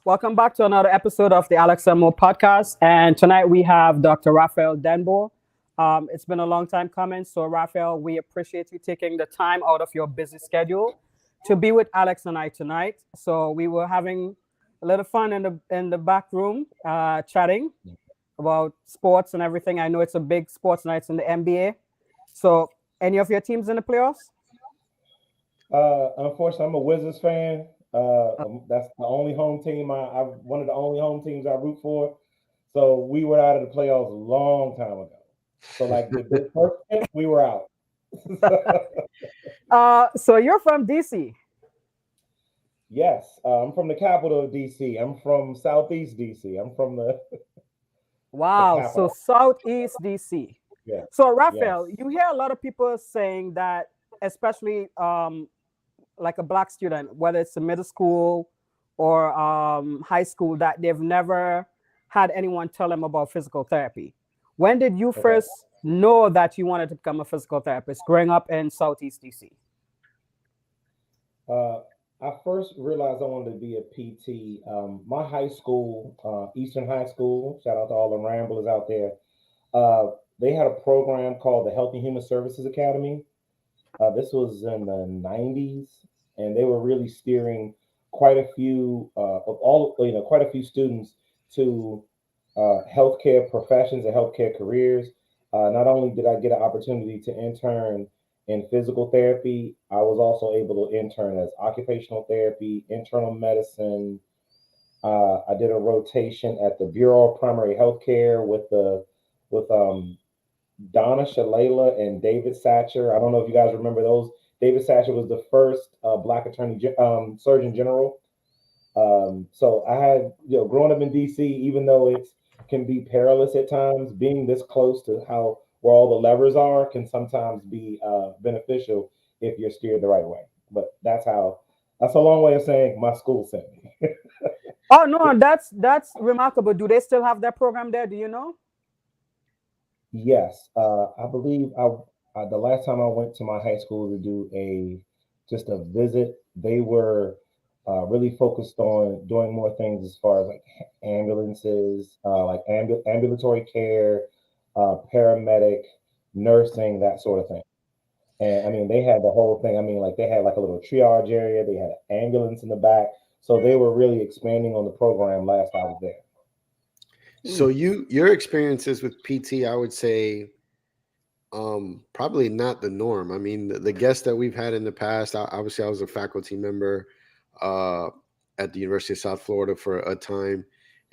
Welcome back to another episode of the Alex Mo podcast. And tonight we have Dr. Raphael Denbow. It's been a long time coming. So, Raphael, we appreciate you taking the time out of your busy schedule to be with Alex and I tonight. So, we were having a little fun in the back room, chatting about sports and everything. I know it's a big sports night in the NBA. So, any of your teams in the playoffs? Unfortunately, I'm a Wizards fan. That's the only home team one of the only home teams I root for. So we were out of the playoffs a long time ago. So like the first step, we were out. So you're from DC. Yes, I'm from the capital of DC. I'm from Southeast DC. I'm from the Wow, so capital. Southeast DC. Yes, So yes. Raphael, you hear a lot of people saying that, especially like a black student, whether it's a middle school or high school, that they've never had anyone tell them about physical therapy. When did you Okay. first know that you wanted to become a physical therapist growing up in Southeast DC? Uh, I first realized I wanted to be a PT. My high school, Eastern High School, shout out to all the Ramblers out there. Uh, they had a program called the Health and Human Services Academy. This was in the 90s, and they were really steering quite a few of all quite a few students to healthcare professions and healthcare careers. Not only did I get an opportunity to intern in physical therapy, I was also able to intern as occupational therapy, internal medicine. I did a rotation at the Bureau of Primary Healthcare with Donna Shalala and David Satcher. I don't know if you guys remember those. David Satcher was the first black surgeon general. So I had, growing up in DC, even though it can be perilous at times, being this close to how where all the levers are can sometimes be beneficial if you're steered the right way. But that's a long way of saying my school sent me. Oh no, that's remarkable. Do they still have that program there? Do you know? Yes, I believe the last time I went to my high school to do a just a visit, they were really focused on doing more things as far as like ambulances, like ambulatory care, paramedic, nursing, that sort of thing. And I mean, they had the whole thing. I mean, like they had like a little triage area. They had an ambulance in the back, so they were really expanding on the program last I was there. Hmm. So your experiences with PT, I would say, probably not the norm. I mean, the guests that we've had in the past, obviously I was a faculty member uh, at the University of South Florida for a time,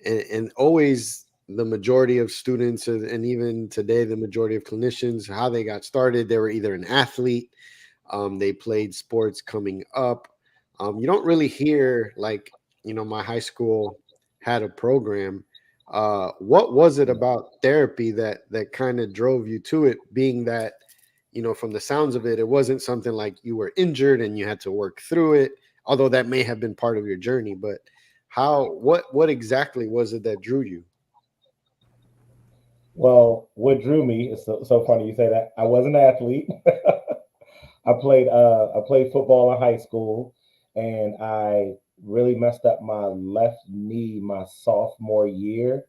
and always the majority of students, and even today, the majority of clinicians, how they got started, they were either an athlete, they played sports coming up. You don't really hear like, my high school had a program. What was it about therapy that kind of drove you to it, being that, from the sounds of it, it wasn't something like you were injured and you had to work through it, although that may have been part of your journey. But what exactly was it that drew you? Well, what drew me is so funny you say that. I was an athlete. I played football in high school, and I really messed up my left knee my sophomore year,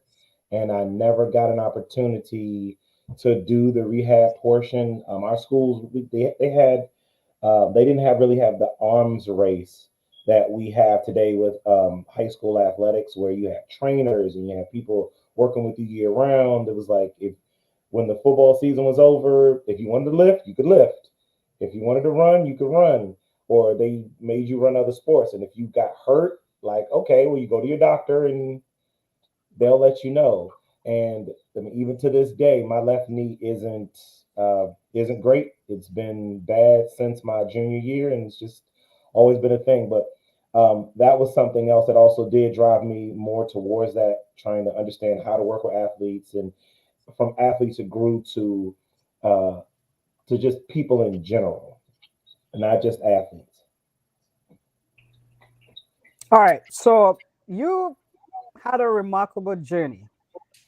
and I never got an opportunity to do the rehab portion. Our schools they didn't have really have the arms race that we have today with high school athletics, where you have trainers and you have people working with you year round. It was like if when the football season was over, if you wanted to lift, you could lift. If you wanted to run, you could run. Or they made you run other sports. And if you got hurt, like, okay, well, you go to your doctor and they'll let you know. And I mean, even to this day, my left knee isn't great. It's been bad since my junior year, and it's just always been a thing. But that was something else that also did drive me more towards that, trying to understand how to work with athletes, and from athletes it grew uh, to just people in general, not just athletes. All right. So you had a remarkable journey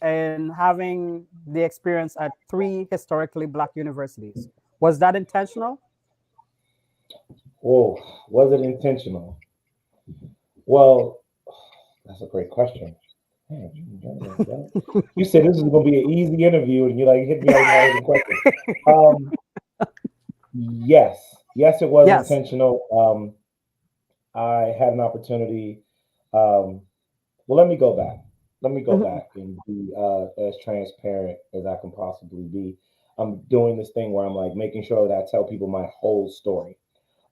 in having the experience at three historically black universities. Was that intentional? Whoa, was it intentional? Well, That's a great question. Man, you said this is going to be an easy interview, and you like hit me like hard with question. Um, yes, it was Yes. intentional. I had an opportunity. Um, well, let me go back. Let me go Mhm. back and be as transparent as I can possibly be. I'm doing this thing where I'm like making sure that I tell people my whole story.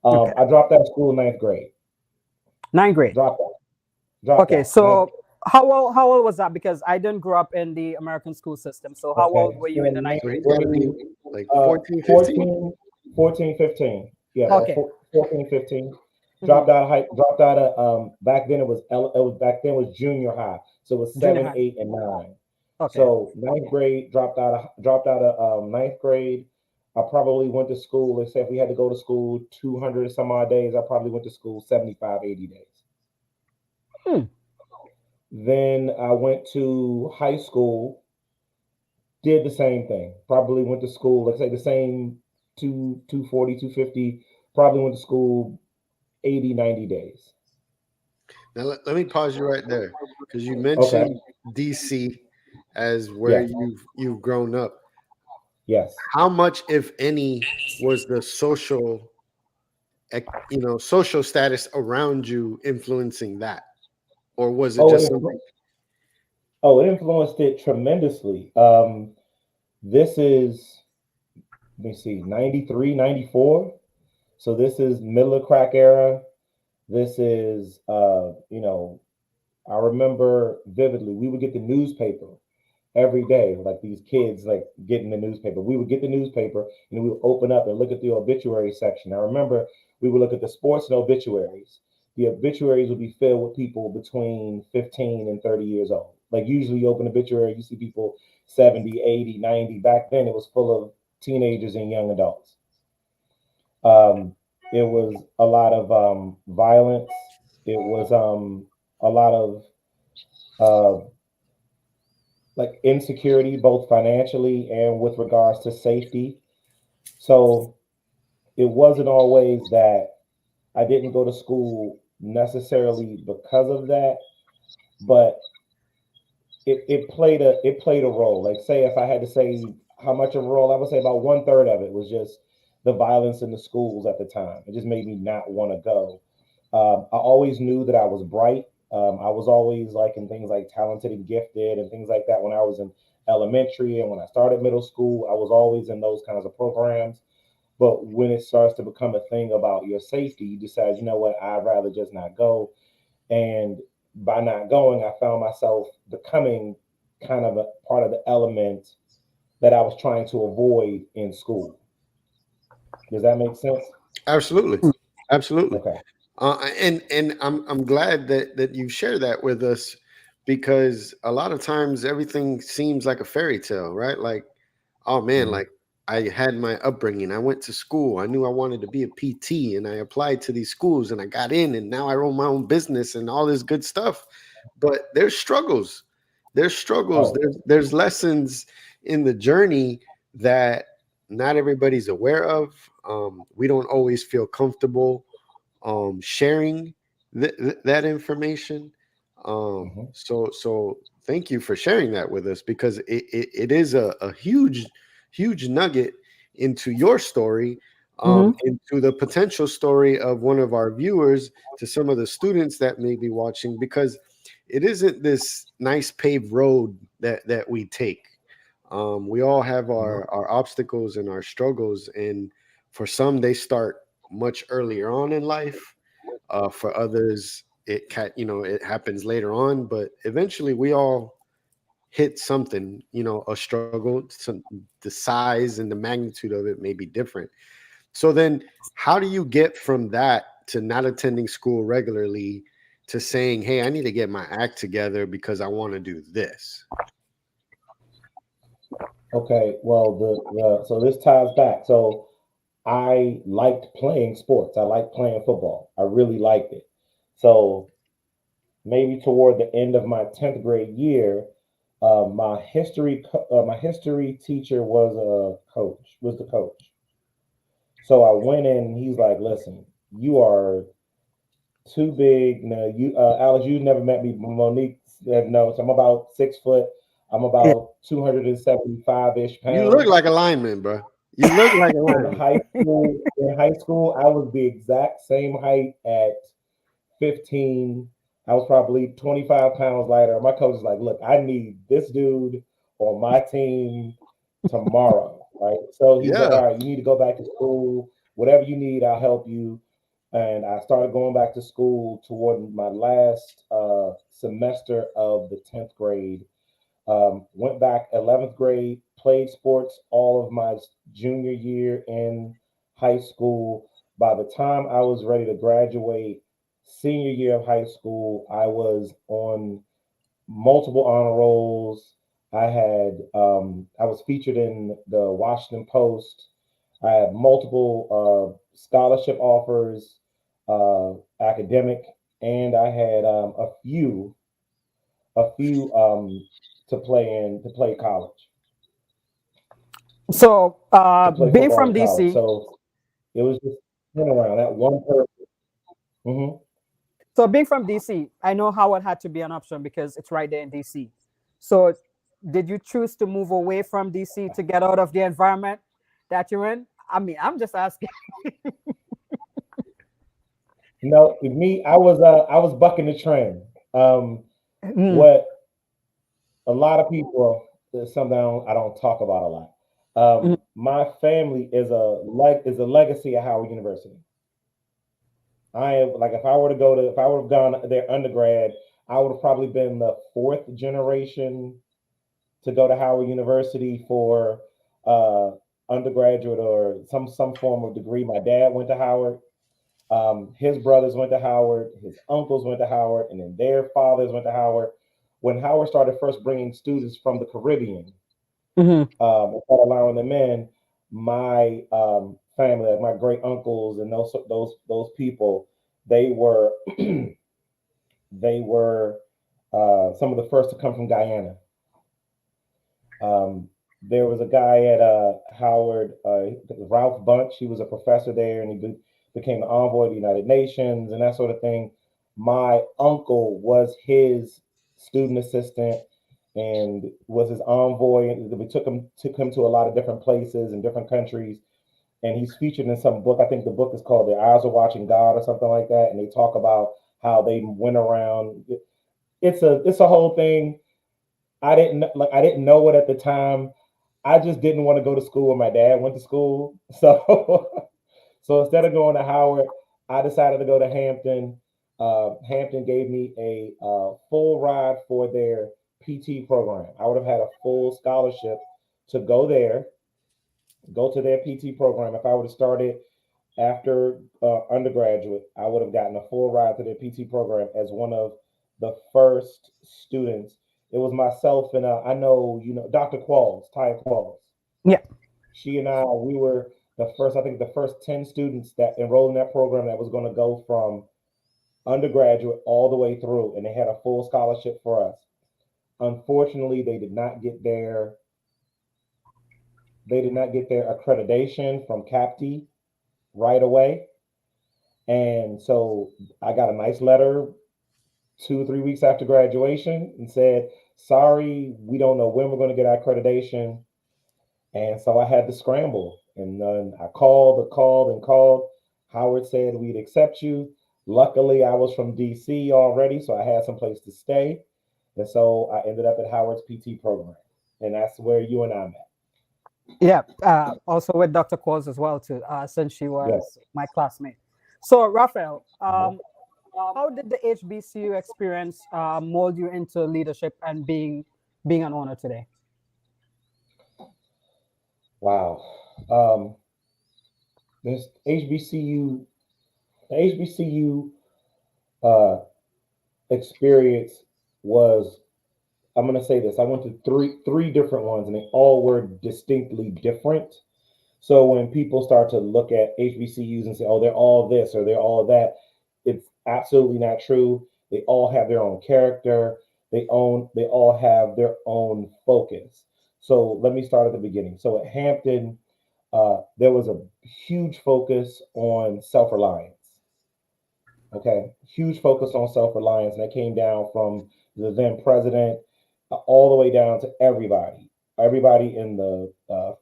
Okay. I dropped out of school in ninth grade. Ninth grade. Dropped out. Dropped Okay. out. Ninth. So how old was that? Because I didn't grow up in the American school system. So how Okay. old were you So in the in ninth So grade? he's got to be like uh, 14, 15. 14, 14, 15. Yeah, about Okay. 14, 15. Hmm. Dropped out of back then it was back then was junior high. So it was Junior 7, high. 8, and 9. Okay. So ninth grade, dropped out of ninth grade. I probably went to school, let's say if we had to go to school 200 some odd days, I probably went to school 75, 80 days. Hmm. Then I went to high school, did the same thing. Probably went to school, let's say the same 240, 250. Probably went to school 80, 90 days. Now let me pause you right there because you Okay. mentioned DC as where Yes. you've grown up. Yes. How much, if any, was the social status around you influencing that, or was it Oh, just something? it influenced it tremendously. This is, let me see, 93, 94. So this is middle of crack era. This is, I remember vividly, we would get the newspaper every day, like these kids like getting the newspaper. We would get the newspaper and we would open up and look at the obituary section. I remember we would look at the sports and obituaries. The obituaries would be filled with people between 15 and 30 years old. Like usually you open obituary, you see people 70, 80, 90. Back then it was full of teenagers and young adults. Um, it was a lot of violence. It was a lot of uh, like insecurity, both financially and with regards to safety. So it wasn't always that I didn't go to school necessarily because of that, but it played a role. Like say if I had to say how much of a role, I would say about one third of it was just the violence in the schools at the time. It just made me not want to go. I always knew that I was bright. I was always like in things like talented and gifted and things like that when I was in elementary and when I started middle school. I was always in those kinds of programs. But when it starts to become a thing about your safety, you decide, you know what, I'd rather just not go. And by not going, I found myself becoming kind of a part of the element that I was trying to avoid in school. Does that make sense? Absolutely, absolutely. Okay. And I'm glad that you share that with us because a lot of times everything seems like a fairy tale, right? Like, oh man, Mhm. like I had my upbringing. I went to school. I knew I wanted to be a PT, and I applied to these schools, and I got in, and now I own my own business and all this good stuff. But there's struggles. There's struggles. Oh, There's lessons in the journey that not everybody's aware of. We don't always feel comfortable sharing that information. mhm. So thank you for sharing that with us because it is a huge nugget into your story, Hmm. into the potential story of one of our viewers, to some of the students that may be watching, because it isn't this nice paved road that we take. We all have Mhm. our obstacles and our struggles, and for some they start much earlier on in life. For others, it happens later on, but eventually we all hit something, a struggle. The size and the magnitude of it may be different. So then, how do you get from that to not attending school regularly to saying, "Hey, I need to get my act together because I want to do this"? Okay. Well, so this ties back. So I liked playing sports. I liked playing football. I really liked it. So maybe toward the end of my 10th grade year, my history teacher was the coach. So I went in and he's like, listen, you are Too big. No, you, Alex, you never met me. Monique said no. So I'm about 6 foot. I'm Yeah. about 275 ish You look pounds. like a lineman, bro. You look like a lineman. In high school, I was the exact same height at 15. I was probably 25 pounds lighter. My coach is like, look, I need this dude on my team tomorrow, right? So he said, Yeah. all right, you need to go back to school. Whatever you need, I'll help you. And I started going back to school toward my last semester of the 10th grade. Went back 11th grade, played sports all of my junior year in high school. By the time I was ready to graduate, senior year of high school, I was on multiple honor rolls. I was featured in the Washington Post. I had multiple scholarship offers, academic, and I had a few to play college, So, to play being football from in college. DC, So it was just around that one person. Hmm. so being from DC, I know Howard had to be an option because it's right there in DC. So, did you choose to move away from DC to get out of the environment that you're in? I mean, I'm just asking. No, with me, I was bucking the trend. Mm, What a lot of people, something I don't talk about a lot. mm, My family is a legacy at Howard University. I am like if I would have gone there undergrad, I would have probably been the fourth generation to go to Howard University for uh, undergraduate or some form of degree. My dad went to Howard. His brothers went to Howard. His uncles went to Howard, and then their fathers went to Howard. When Howard started first bringing students from the Caribbean, mhm. and started allowing them in, my family, like my great uncles and those people, they were they were some of the first to come from Guyana. Um, there was a guy at Howard, Ralph Bunch. He was a professor there, and became the envoy of the United Nations and that sort of thing. My uncle was his student assistant and was his envoy. And we took him to a lot of different places and different countries. And he's featured in some book. I think the book is called "The Eyes of Watching God" or something like that. And they talk about how they went around. It's a whole thing. I didn't know it at the time. I just didn't want to go to school where my dad went to school. So so instead of going to Howard, I decided to go to Hampton. Hampton gave me a full ride for their PT program. I would have had a full scholarship to go to their PT program. If I would have started after undergraduate, I would have gotten a full ride to their PT program as one of the first students. It was myself and I know Dr. Qualls, Taya Qualls. Yeah. She and we were I think the first 10 students that enrolled in that program that was going to go from undergraduate all the way through, and they had a full scholarship for us. Unfortunately, they did not get their accreditation from CAPTI right away. And so I got a nice letter 2 or 3 weeks after graduation and said, sorry, we don't know when we're going to get our accreditation. And so I had to scramble. And then I called and called and called. Howard said we'd accept you. Luckily, I was from DC already, so I had some place to stay. And so I ended up at Howard's PT program. And that's where you and I met. Yeah. Also with Dr. Qualls as well too, since she Yes. was my classmate. So, Raphael, Mhm. how did the HBCU experience mold you into leadership and being an owner today? Wow. This HBCU uh, experience was, I'm going to say this. I went to three different ones, and they all were distinctly different. So when people start to look at HBCUs and say, "Oh, they're all this or they're all that," it's absolutely not true. They all have their own character. They all have their own focus. So let me start at the beginning. So at Hampton, there was a huge focus on self reliance. Okay, huge focus on self-reliance, and that came down from the then president all the way down to everybody in the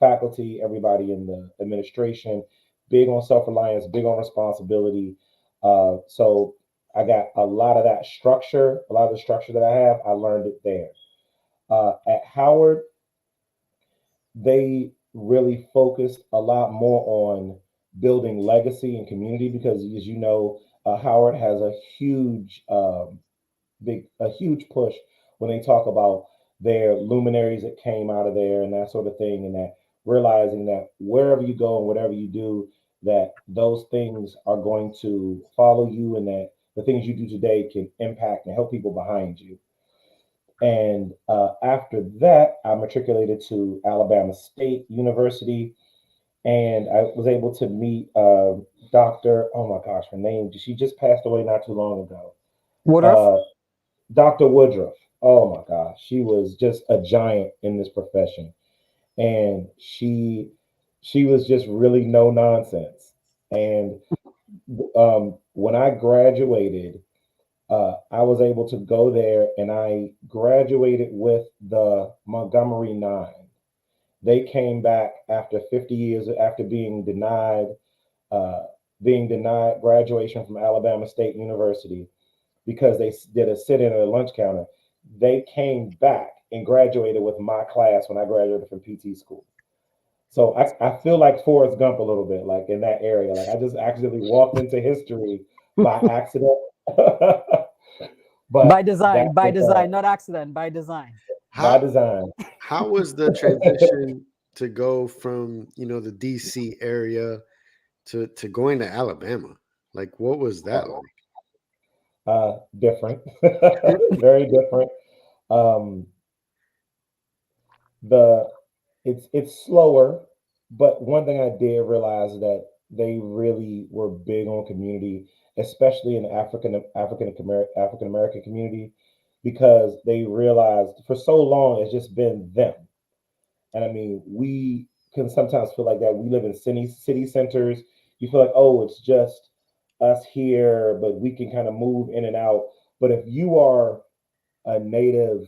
faculty, everybody in the administration, big on self-reliance, big on responsibility. So I got a lot of that structure, a lot of the structure that I have, I learned it there. At Howard, they really focused a lot more on building legacy and community because, as you know, Howard has a huge push when they talk about their luminaries that came out of there and that sort of thing, and that realizing that wherever you go and whatever you do, that those things are going to follow you, and that the things you do today can impact and help people behind you. And after that, I matriculated to Alabama State University, and I was able to meet Dr. Oh my gosh, her name, she just passed away not too long ago. Woodruff. Uh, Dr. Woodruff. Oh my gosh, she was just a giant in this profession, and she was just really no nonsense. And when I graduated, I was able to go there, and I graduated with the Montgomery Nine. They came back after 50 years after uh, being denied graduation from Alabama State University because they did a sit-in at a lunch counter. They came back and graduated with my class when I graduated from PT school. So I feel like Forrest Gump a little bit, like in that area. Like I just accidentally walked into history by accident. By But that design, by was design, not accident, by design. by How design. how was the transition to go from, the DC area to going to Alabama? Like, what was that Oh, like? different, very different. Um, the it's slower, but one thing I did realize is that they really were big on community, especially in the African American community, because they realized for so long it's just been them. And I mean, we can sometimes feel like that. We live in city centers. You feel like, oh, it's just us here, but we can kind of move in and out. But if you are a native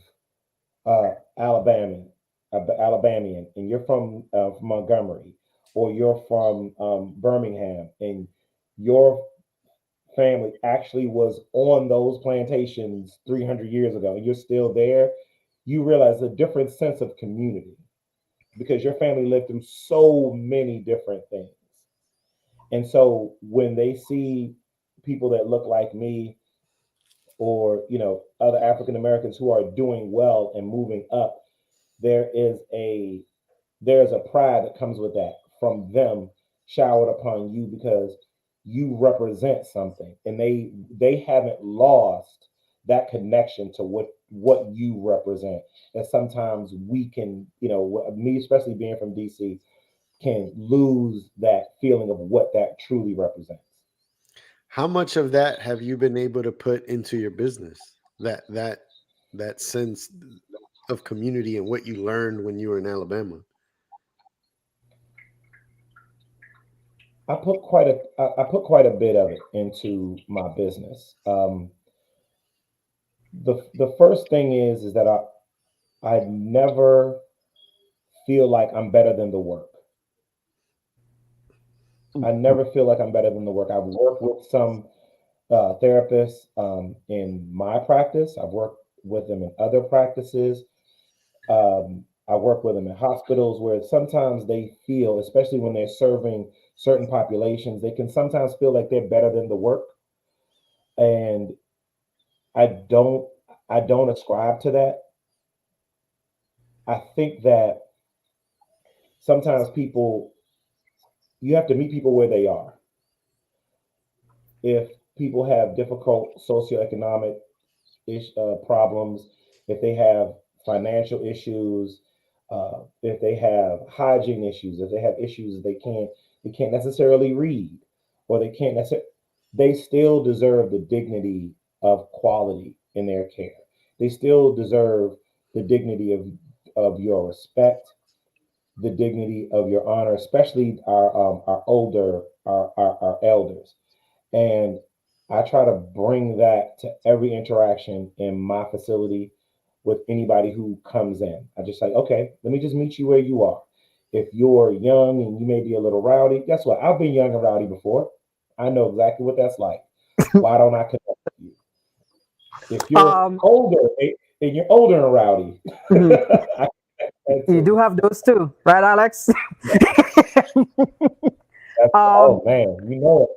Alabamian, Alabamian, and you're from Montgomery, or you're from Birmingham, and your family actually was on those plantations 300 years ago, and you're still there, you realize a different sense of community because your family lived through so many different things. And so when they see people that look like me, or other African Americans who are doing well and moving up, there is a pride that comes with that from them showered upon you because you represent something, and they haven't lost that connection to what you represent. And sometimes we can, me especially being from DC, can lose that feeling of what that truly represents. How much of that have you been able to put into your business? That sense of community and what you learned when you were in Alabama. I put quite a bit of it into my business. The first thing is that I never feel like I'm better than the work. I never feel like I'm better than the work. I've worked with some therapists in my practice. I've worked with them in other practices. I work with them in hospitals where sometimes they feel, especially when they're serving certain populations, they can sometimes feel like they're better than the work. And I don't I don't ascribe to that. I think that sometimes people you have to meet people where they are. If people have difficult socioeconomic problems, if they have financial issues, if they have hygiene issues, if they have issues that they can't necessarily read, or they can't necessarily, they still deserve the dignity of quality in their care. They still deserve the dignity of your respect, the dignity of your honor, especially our older our elders. And I try to bring that to every interaction in my facility with anybody who comes in. I just like, okay, let me just meet you where you are. If you're young and you may be a little rowdy, guess what? I've been young and rowdy before. I know exactly what that's like. Why don't I connect with you? If you're Um, older and you're older and rowdy, mhm. I can You do too. have those too, right, Alex? Oh um, man, you know it.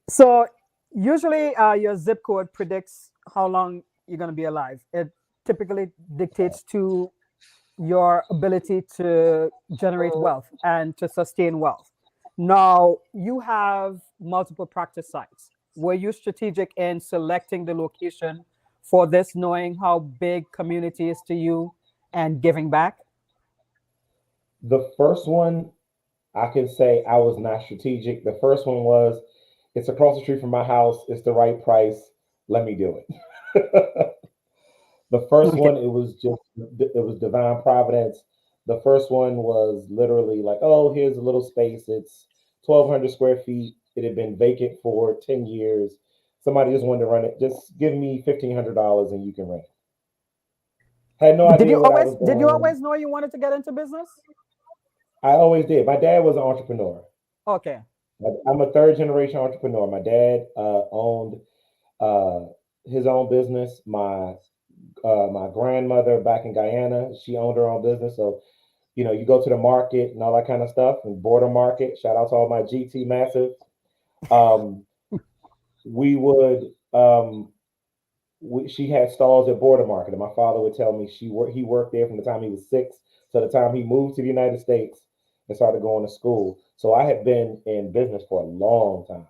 so usually your zip code predicts how long you're going to be alive. It typically dictates to your ability to generate wealth and to sustain wealth. Now, you have multiple practice sites. Were you strategic in selecting the location for this, knowing how big community is to you and giving back? The first one, I can say I was not strategic. The first one was, it's across the street from my house. It's the right price. Let me do it. The first Okay. one, it was divine providence. The first one was literally like, oh, here's a little space. It's 1,200 square feet. It had been vacant for 10 years. Somebody just wanted to run it. Just give me $1,500 and you can rent it. Had no idea what I was Did you doing. always know you wanted to get into business? I always did. My dad was an entrepreneur. Okay. I'm a third generation entrepreneur. My dad owned uh, his own business. My grandmother back in Guyana, she owned her own business. So you go to the market and all that kind of stuff, and border market. Shout out to all my GT massive. Um, we would she had stalls at border market, and my father would tell me he worked there from the time he was 6 to the time he moved to the United States and started going to school. So I had been in business for a long time.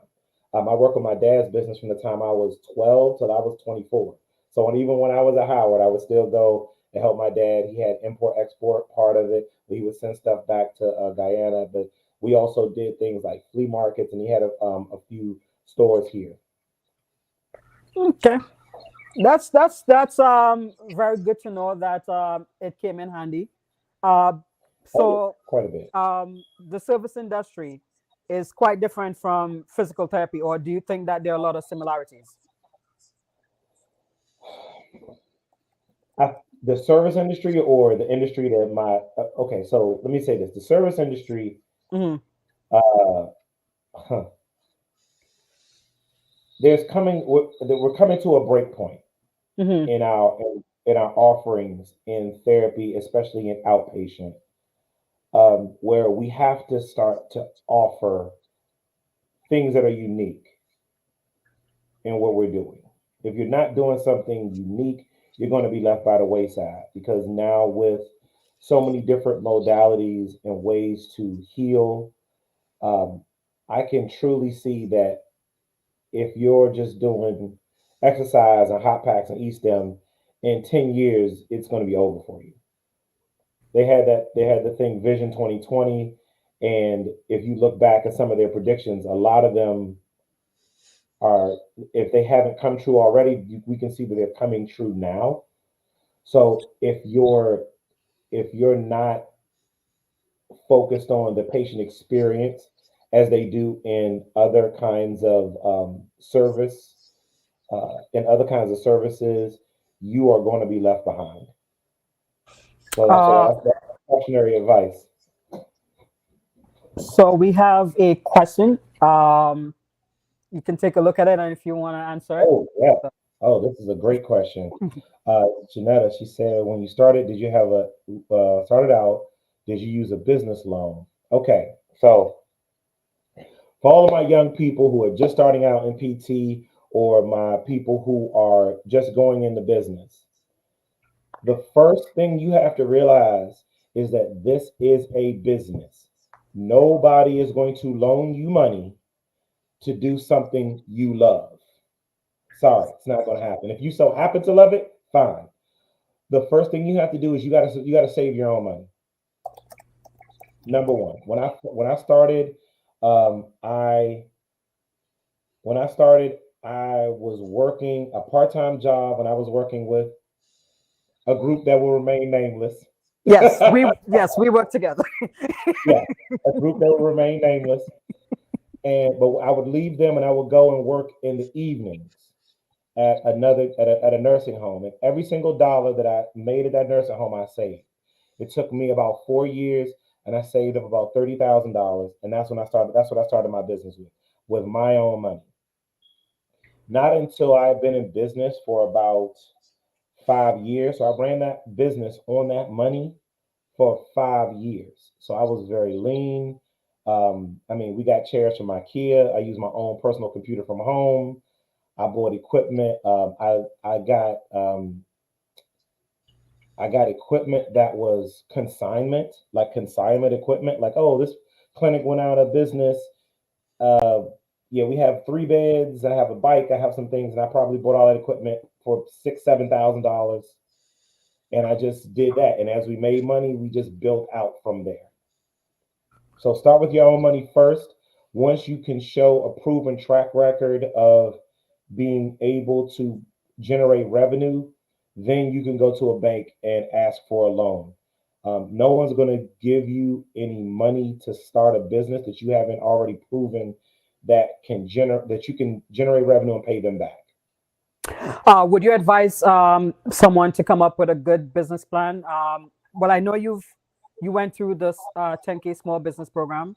I worked with my dad's business from the time I was 12 till I was 24. So even when I was at Howard, I would still go and help my dad. He had import export part of it. He would send stuff back to Guyana, but we also did things like flea markets, and he had a few stores here. Okay. That's very good to know that it came in handy. Uh, Oh yeah, so quite a bit. the service industry is quite different from physical therapy, or do you think that there are a lot of similarities? The service industry or the industry that okay, so let me say this: the service industry, Hmm. uh, huh, we're coming to a break point Hmm. in our offerings in therapy, especially in outpatient, where we have to start to offer things that are unique in what we're doing. If you're not doing something unique, you're going to be left by the wayside, because now with so many different modalities and ways to heal, um, I can truly see that if you're just doing exercise and hot packs and e-stem, in 10 years, it's going to be over for you. They had the thing Vision 2020. And if you look back at some of their predictions, a lot of them are, if they haven't come true already, we can see that they're coming true now. So if you're not focused on the patient experience as they do in other kinds of in other kinds of services, you are going to be left behind. So Uh, that's cautionary advice. so we have a question. You can take a look at it, and if you want to answer it. Oh yeah. Oh, this is a great question. Janetta, she said, when you started, did you have started out? Did you use a business loan? Okay, so for all of my young people who are just starting out in PT, or my people who are just going into business, the first thing you have to realize is that this is a business. Nobody is going to loan you money to do something you love. Sorry, it's not going to happen. If you so happen to love it, fine. The first thing you have to do is you got to save your own money. Number one, when I started, I when I started, I was working a part time job, and I was working with a group that will remain nameless. Yes, we work together. Yeah, a group that will remain nameless. But I would leave them and I would go and work in the evenings at a nursing home. And every single dollar that I made at that nursing home, I saved. It took me about 4 years, and I saved up about $30,000, and that's when I started. That's what I started my business with my own money. Not until I've been in business for about 5 years. So I ran that business on that money for 5 years. So I was very lean. I mean, we got chairs from IKEA. I use my own personal computer from home. I bought equipment. I got equipment that was consignment, like consignment equipment. Like, oh, this clinic went out of business. Uh, yeah, we have 3 beds. I have a bike. I have some things, and I probably bought all that equipment for $6,000, $7,000, and I just did that. And as we made money, we just built out from there. So start with your own money first. Once you can show a proven track record of being able to generate revenue, then you can go to a bank and ask for a loan. No one's going to give you any money to start a business that you haven't already proven that you can generate revenue and pay them back. Would you advise someone to come up with a good business plan? Well, I know you went through this 10K small business program.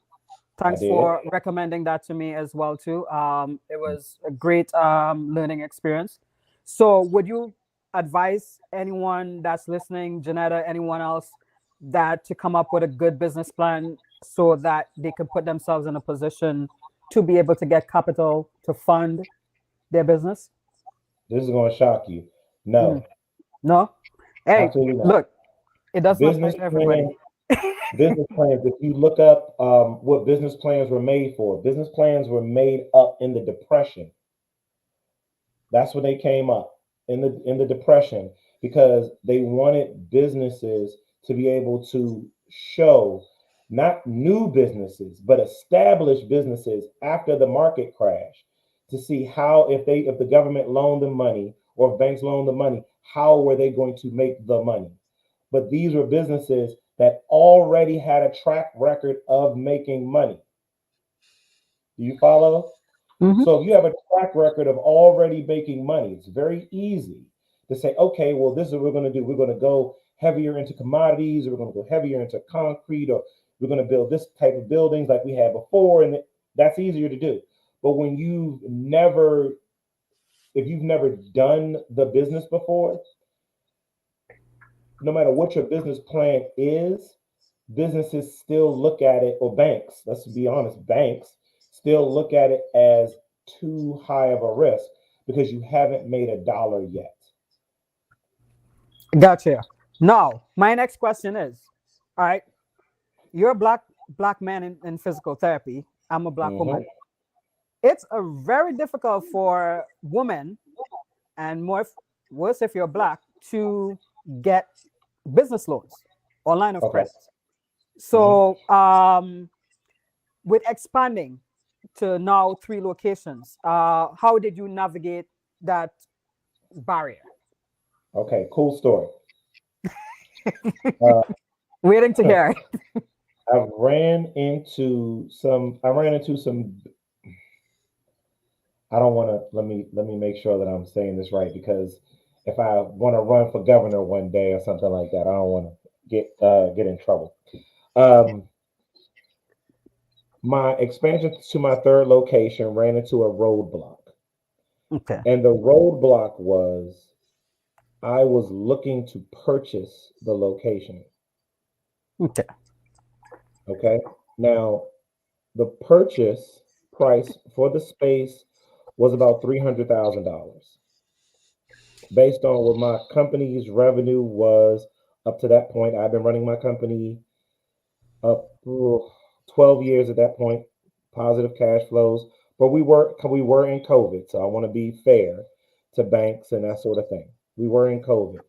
I Thanks did. for recommending that to me as well too. It was a great learning experience. So, would you advise anyone that's listening, Janetta, anyone else, that to come up with a good business plan so that they can put themselves in a position to be able to get capital to fund their business? This is going to shock you. Mm. No, No? Hey, absolutely not. look, it does not Business fit everybody. plan, business plans. If you look up what business plans were made for, business plans were made up in the Depression. That's when they came up in the Depression because they wanted businesses to be able to show not new businesses but established businesses after the market crash to see how if the government loaned them money or if banks loaned them money, how were they going to make the money? But these were businesses that already had a track record of making money. Do you follow? Hmm. So if you have a track record of already making money, it's very easy to say, okay, well, this is what we're going to do. We're going to go heavier into commodities, or we're going to go heavier into concrete, or we're going to build this type of buildings like we had before. And that's easier to do. But if you've never done the business before, no matter what your business plan is, businesses still look at it, or banks, let's be honest, banks still look at it as too high of a risk because you haven't made a dollar yet. Gotcha. Now, my next question is, all right, you're a black man in physical therapy. I'm a black Hmm. woman. It's a very difficult for women, and worse if you're black, to get business loans or line of Okay. credit. Hmm. So, with expanding to now 3 locations, how did you navigate that barrier? Okay. Cool story. Uh, Waiting to hear. I ran into some. I don't want to. Let me make sure that I'm saying this right because if I want to run for governor one day or something like that, I don't want to get in trouble. Um, my expansion to my third location ran into a roadblock. Okay. And the roadblock was I was looking to purchase the location. Okay. Okay. Now, the purchase price for the space was about $300,000 based on what my company's revenue was up to that point. I've been running my company up 12 years at that point, positive cash flows. But we were in COVID, so I want to be fair to banks and that sort of thing. We were in COVID,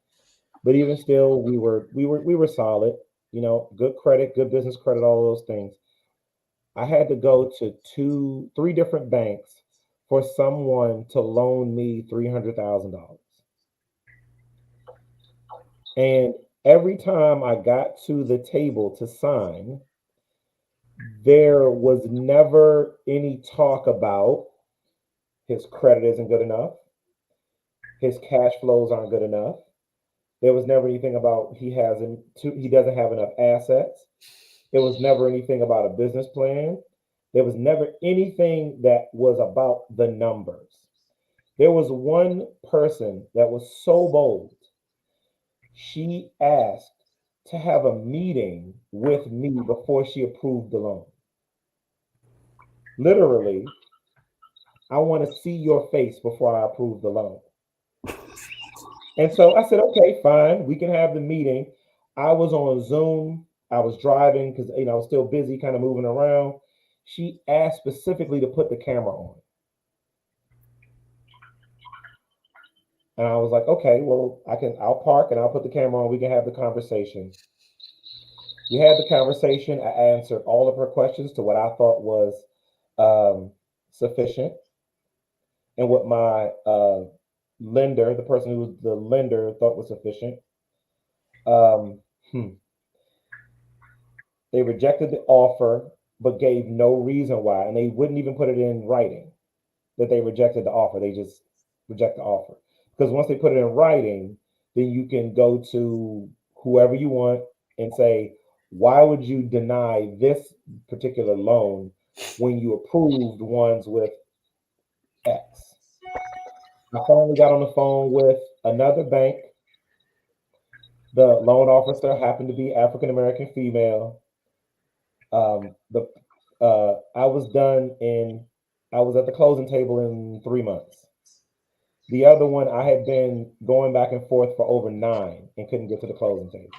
but even still, we were solid. Good credit, good business credit, all those things. I had to go to three different banks for someone to loan me $300,000, and every time I got to the table to sign, There was never any talk about his credit isn't good enough, his cash flows aren't good enough. There was never anything about he doesn't have enough assets. There was never anything about a business plan. There was never anything that was about the numbers. There was one person that was so bold. She asked to have a meeting with me before she approved the loan. Literally, I want to see your face before I approve the loan. And so I said, okay, fine, we can have the meeting. I was on Zoom. I was driving because I was still busy, kind of moving around. She asked specifically to put the camera on. And I was like, okay, well, I'll park and I'll put the camera on. We can have the conversation. We had the conversation. I answered all of her questions to what I thought was sufficient and what my lender, the person who was the lender, thought was sufficient. Um, hmm. They rejected the offer, but gave no reason why. And they wouldn't even put it in writing that they rejected the offer. They just reject the offer. Because once they put it in writing, then you can go to whoever you want and say, why would you deny this particular loan when you approved ones with X? I finally got on the phone with another bank. The loan officer happened to be African American female. The I was done in I was at the closing table in 3 months. The other one I had been going back and forth for over 9 and couldn't get to the closing table.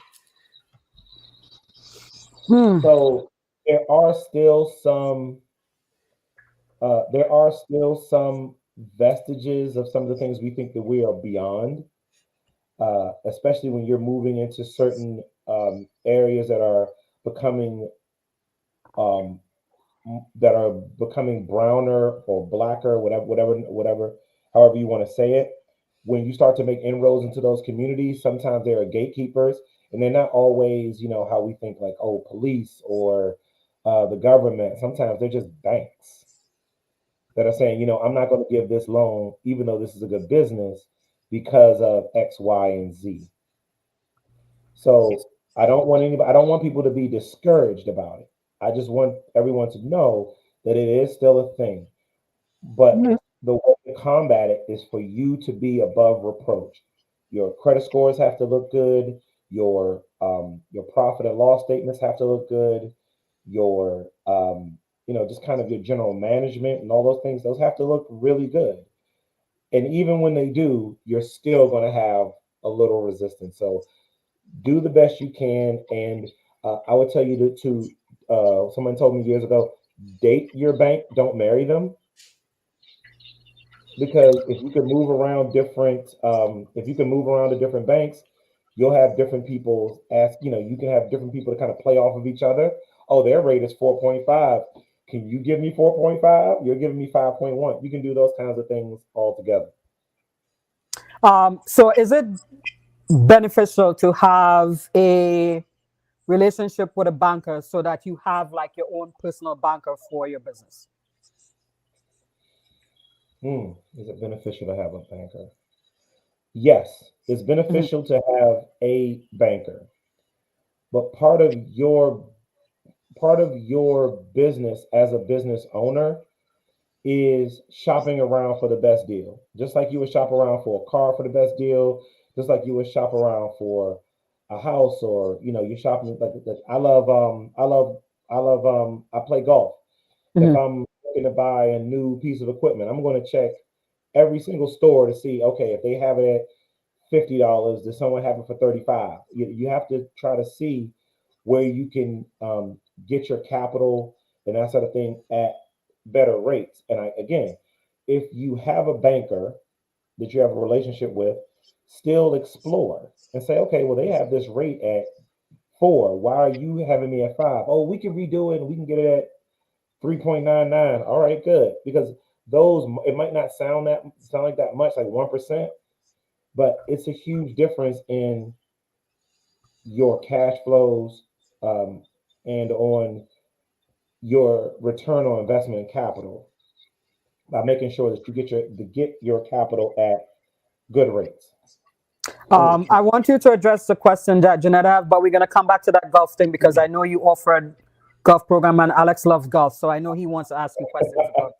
So there are still some vestiges of some of the things we think that we are beyond, especially when you're moving into certain areas becoming um, that are becoming browner or blacker, whatever, however you want to say it. When you start to make inroads into those communities, sometimes there are gatekeepers, and they're not always, how we think like, oh, police or the government. Sometimes they're just banks that are saying, I'm not going to give this loan, even though this is a good business, because of X, Y, and Z. So I don't want people to be discouraged about it. I just want everyone to know that it is still a thing. But the way to combat it is for you to be above reproach. Your credit scores have to look good. Your profit and loss statements have to look good. Your just kind of your general management and all those things, those have to look really good. And even when they do, you're still going to have a little resistance. So do the best you can. And I would tell you someone told me years ago, date your bank, don't marry them. Because if you can move around to different banks, you'll have different people you can have different people to kind of play off of each other. Oh, their rate is 4.5. Can you give me 4.5? You're giving me 5.1. You can do those kinds of things all together. So is it beneficial to have a relationship with a banker so that you have like your own personal banker for your business? Is it beneficial to have a banker? Yes, it's beneficial to have a banker, but part of your business as a business owner is shopping around for the best deal. Just like you would shop around for a car for the best deal, just like you would shop around for a house, or you're shopping like I play golf. If I'm looking to buy a new piece of equipment, I'm going to check every single store to see, okay, if they have it at $50, does someone have it for 35? You have to try to see where you can get your capital and that sort of thing at better rates. And again, if you have a banker that you have a relationship with, still explore and say, okay, well, they have this rate at 4. Why are you having me at 5? Oh, we can redo it and we can get it at 3.99. All right, good. Because it might not sound like that much, like 1%, but it's a huge difference in your cash flows, and on your return on investment in capital by making sure that you get your capital at good rates. I want you to address the question that Janetta have, but we're gonna come back to that golf thing because I know you offered golf program and Alex loves golf, so I know he wants to ask you questions about that.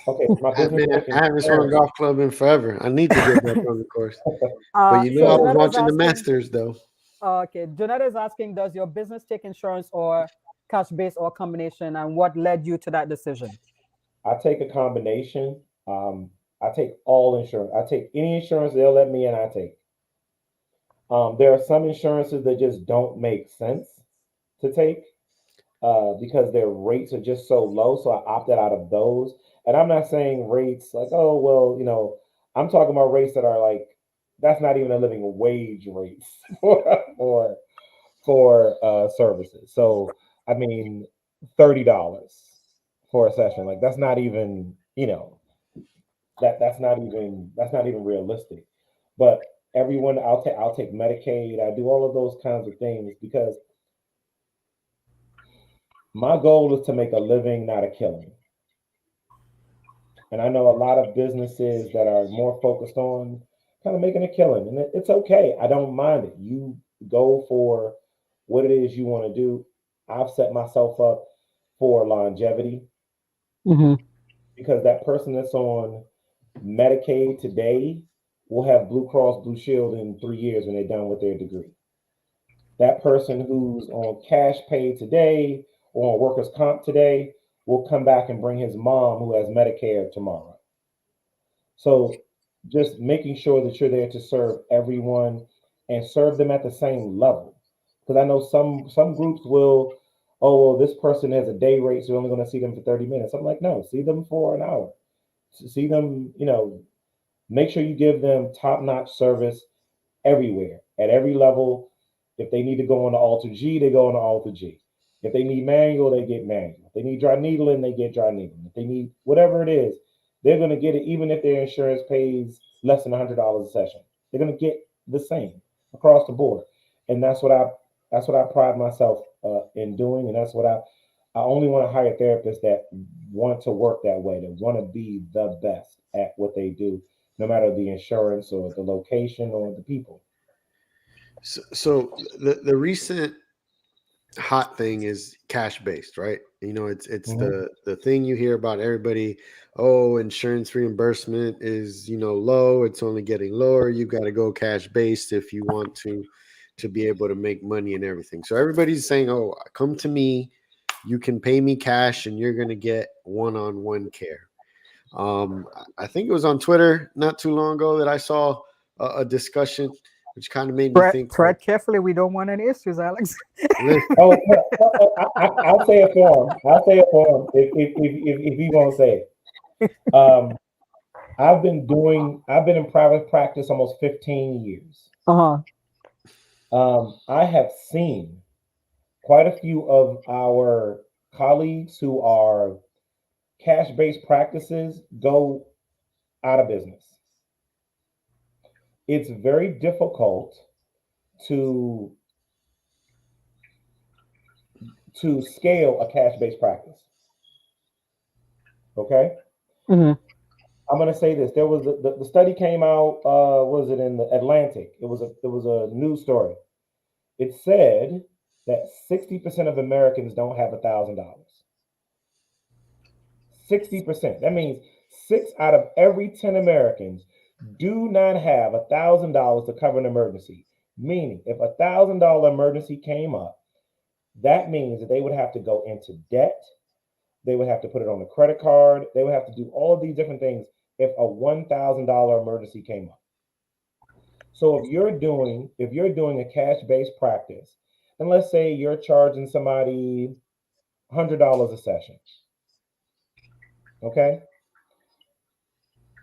Okay, my business. I haven't swung golf club in forever. I need to get back on the course. But you know, I was watching the Masters though. Okay, Janetta is asking, does your business take insurance or cash base or combination, and what led you to that decision? I take a combination. I take all insurance. I take any insurance they'll let me in. I take. There are some insurances that just don't make sense to take because their rates are just so low. So I opted out of those. And I'm not saying rates like, oh, well, I'm talking about rates that are like, that's not even a living wage rates for services. So, I mean, $30 for a session. Like that's not even, that's not even realistic. But everyone, I'll take Medicaid. I do all of those kinds of things because my goal is to make a living, not a killing. And I know a lot of businesses that are more focused on kind of making a killing, and it's okay. I don't mind it. You go for what it is you want to do. I've set myself up for longevity because that person that's on Medicaid today will have Blue Cross Blue Shield in 3 years when they're done with their degree. That person who's on cash pay today or on workers' comp today will come back and bring his mom who has Medicare tomorrow. So just making sure that you're there to serve everyone and serve them at the same level. Because I know some groups will, oh, well, this person has a day rate, so you're only going to see them for 30 minutes. I'm like, no, see them for an hour. See them, make sure you give them top-notch service everywhere, at every level. If they need to go on the Alter G, they go on the Alter G. If they need manual, they get manual. If they need dry needling, they get dry needling. If they need whatever it is, they're going to get it, even if their insurance pays less than $100 a session. They're going to get the same across the board, and that's what I pride myself in doing, and that's what I only want to hire therapists that want to work that way, that want to be the best at what they do, no matter the insurance or the location or the people. So the recent hot thing is cash based, right? It's the thing you hear about everybody. Oh, insurance reimbursement is low. It's only getting lower. You got to go cash based if you want to be able to make money and everything. So everybody's saying, oh, come to me. You can pay me cash and you're going to get one-on-one care. I think it was on Twitter not too long ago that I saw a discussion, which kind of made me think. Tread carefully. We don't want any issues, Alex. I'll say it for him. I'll say it for him if he won't say it. I've been in private practice almost 15 years. I have seen quite a few of our colleagues who are cash-based practices go out of business. It's very difficult to scale a cash-based practice. Okay? I'm going to say this. There was the study came out, was it in the Atlantic? It was a news story. It said that 60% of Americans don't have $1,000. 60%. That means 6 out of every 10 Americans do not have $1,000 to cover an emergency. Meaning, if a $1,000 emergency came up, that means that they would have to go into debt. They would have to put it on a credit card. They would have to do all of these different things if a $1,000 emergency came up. So if you're doing a cash-based practice, and let's say you're charging somebody $100 a session, okay?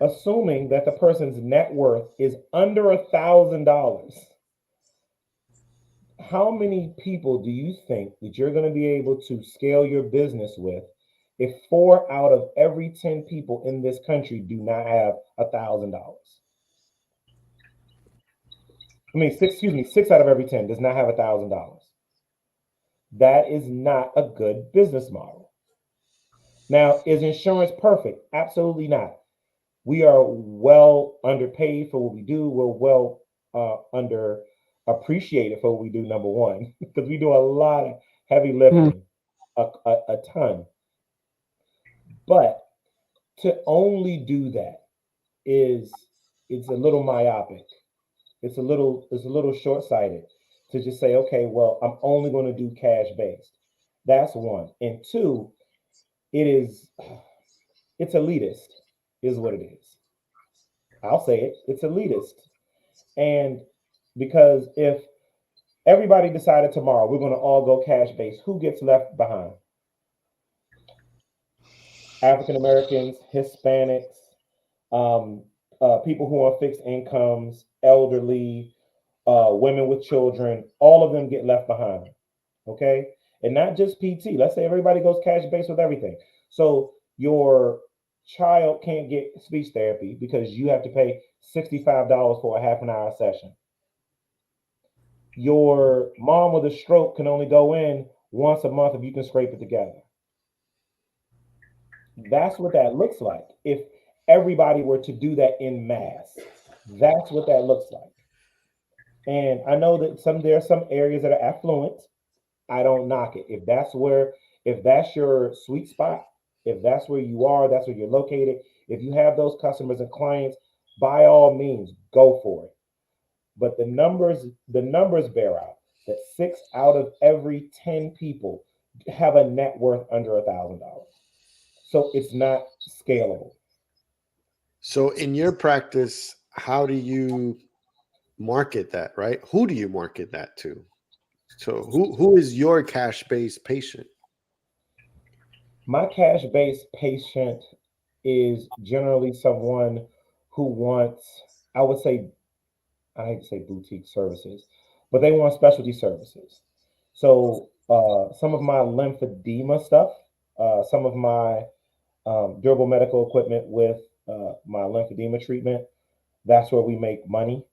Assuming that the person's net worth is under $1,000, how many people do you think that you're going to be able to scale your business with if 4 out of every 10 people in this country do not have $1,000? I mean, 6 out of every 10 does not have $1,000. That is not a good business model. Now, is insurance perfect? Absolutely not. We are well underpaid for what we do. We're well under appreciated for what we do. Number one, because we do a lot of heavy Mm, lifting, a ton. But to only do that is it's a little myopic. It's a little short-sighted to just say, okay, well, I'm only going to do cash based. That's one. And two, it is it's elitist, is what it is. I'll say it. It's elitist. And because if everybody decided tomorrow we're going to all go cash based, who gets left behind? African Americans, Hispanics, um, people who are on fixed incomes, elderly, women with children, all of them get left behind. Okay. And not just PT. Let's say everybody goes cash based with everything. So your child can't get speech therapy because you have to pay $65 for a half an hour session. Your mom with a stroke can only go in once a month if you can scrape it together. That's what that looks like. If everybody were to do that in mass, that's what that looks like. And I know that there are some areas that are affluent. I don't knock it. If that's your sweet spot, if that's where you are, that's where you're located. If you have those customers and clients, by all means, go for it. But the numbers bear out that 6 out of every 10 people have a net worth under $1,000. So it's not scalable. So in your practice, how do you market that, right? Who do you market that to? So who is your cash-based patient? My cash based patient is generally someone who wants, I would say, I hate to say boutique services, but they want specialty services. So some of my lymphedema stuff, some of my durable medical equipment with my lymphedema treatment, that's where we make money.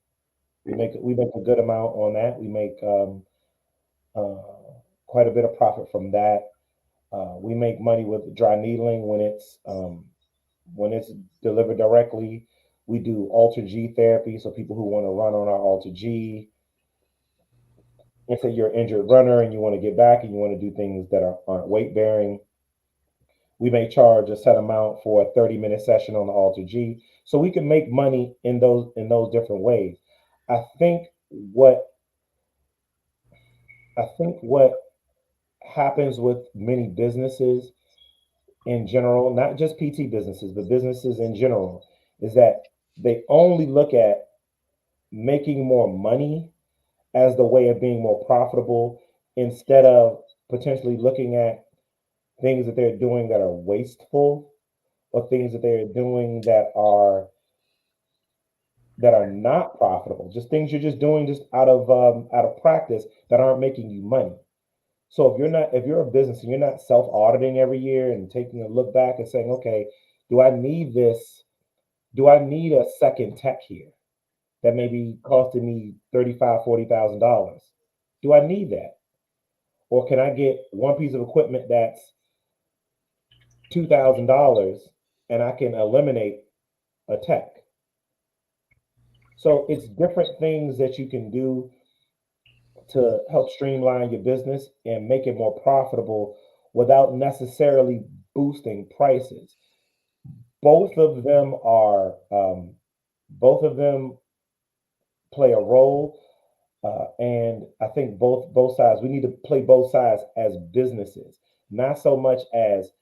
We make a good amount on that. We make uh, quite a bit of profit from that. We make money with dry needling when it's delivered directly. We do Alter G therapy, so people who want to run on our Alter G, if you're an injured runner and you want to get back and you want to do things that aren't weight bearing, we may charge a set amount for a 30-minute session on the Alter G. So we can make money in those different ways. I think what I think what happens with many businesses in general, not just PT businesses, but businesses in general, is that they only look at making more money as the way of being more profitable instead of potentially looking at things that they're doing that are wasteful or things that they're doing that are not profitable, just things you're just doing just out of practice that aren't making you money. So if you're a business and you're not self auditing every year and taking a look back and saying, okay, do I need this? Do I need a second tech here that may be costing me 35, $40,000? Do I need that? Or can I get one piece of equipment that's $2,000 and I can eliminate a tech? So it's different things that you can do to help streamline your business and make it more profitable without necessarily boosting prices. Both of them are both of them play a role, and I think both sides. We need to play both sides as businesses, not so much as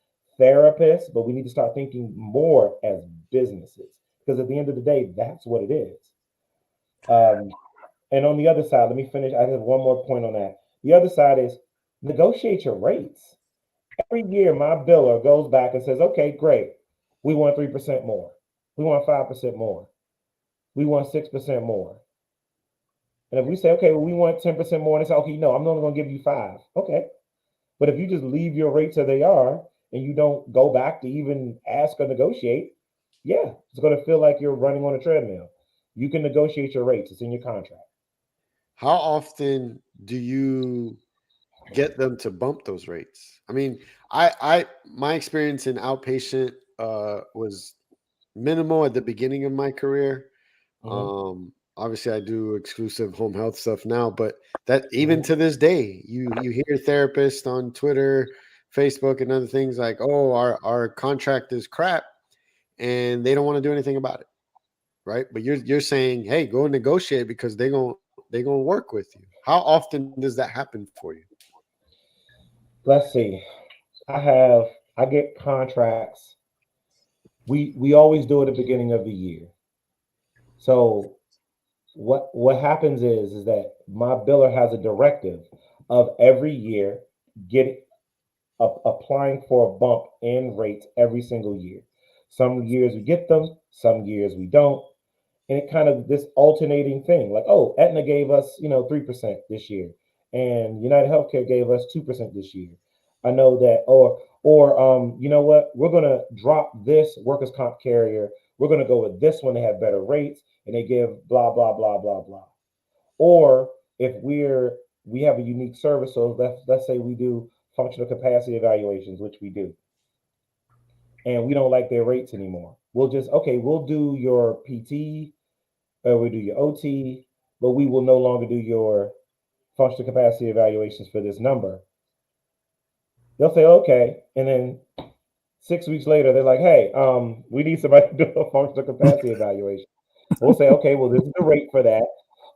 therapists, but we need to start thinking more as businesses because at the end of the day, that's what it is. Um, and on the other side, let me finish. I have one more point on that. The other side is negotiate your rates. Every year, my biller goes back and says, "Okay, great. We want 3% more. We want 5% more. We want 6% more." And if we say, "Okay, well, we want 10% more," and they say, "Okay, no, I'm only going to give you five." Okay, but if you just leave your rates as they are and you don't go back to even ask or negotiate, yeah, it's going to feel like you're running on a treadmill. You can negotiate your rates; it's in your contract. How often do you get them to bump those rates? I mean, I my experience in outpatient was minimal at the beginning of my career. Obviously, I do exclusive home health stuff now, but that even to this day, you hear therapists on Twitter, Facebook, and other things like, "Oh, our contract is crap," and they don't want to do anything about it, right? But you're saying, "Hey, go negotiate because they gonna work with you." How often does that happen for you? Let's see. I get contracts. We always do it at the beginning of the year. So what happens is that my biller has a directive of every year get applying for a bump in rates every single year. Some years we get them, some years we don't, and it kind of this alternating thing. Like, oh, Aetna gave us 3% this year, and United Healthcare gave us 2% this year. I know that, or you know what? We're gonna drop this workers' comp carrier. We're gonna go with this one. They have better rates, and they give blah blah blah blah blah. Or if we have a unique service, so let's say we do functional capacity evaluations, which we do, and we don't like their rates anymore. We'll do your PT, or we'll do your OT, but we will no longer do your functional capacity evaluations for this number. They'll say okay, and then 6 weeks later they're like, hey, we need somebody to do a functional capacity evaluation. We'll say, okay, well, this is the rate for that.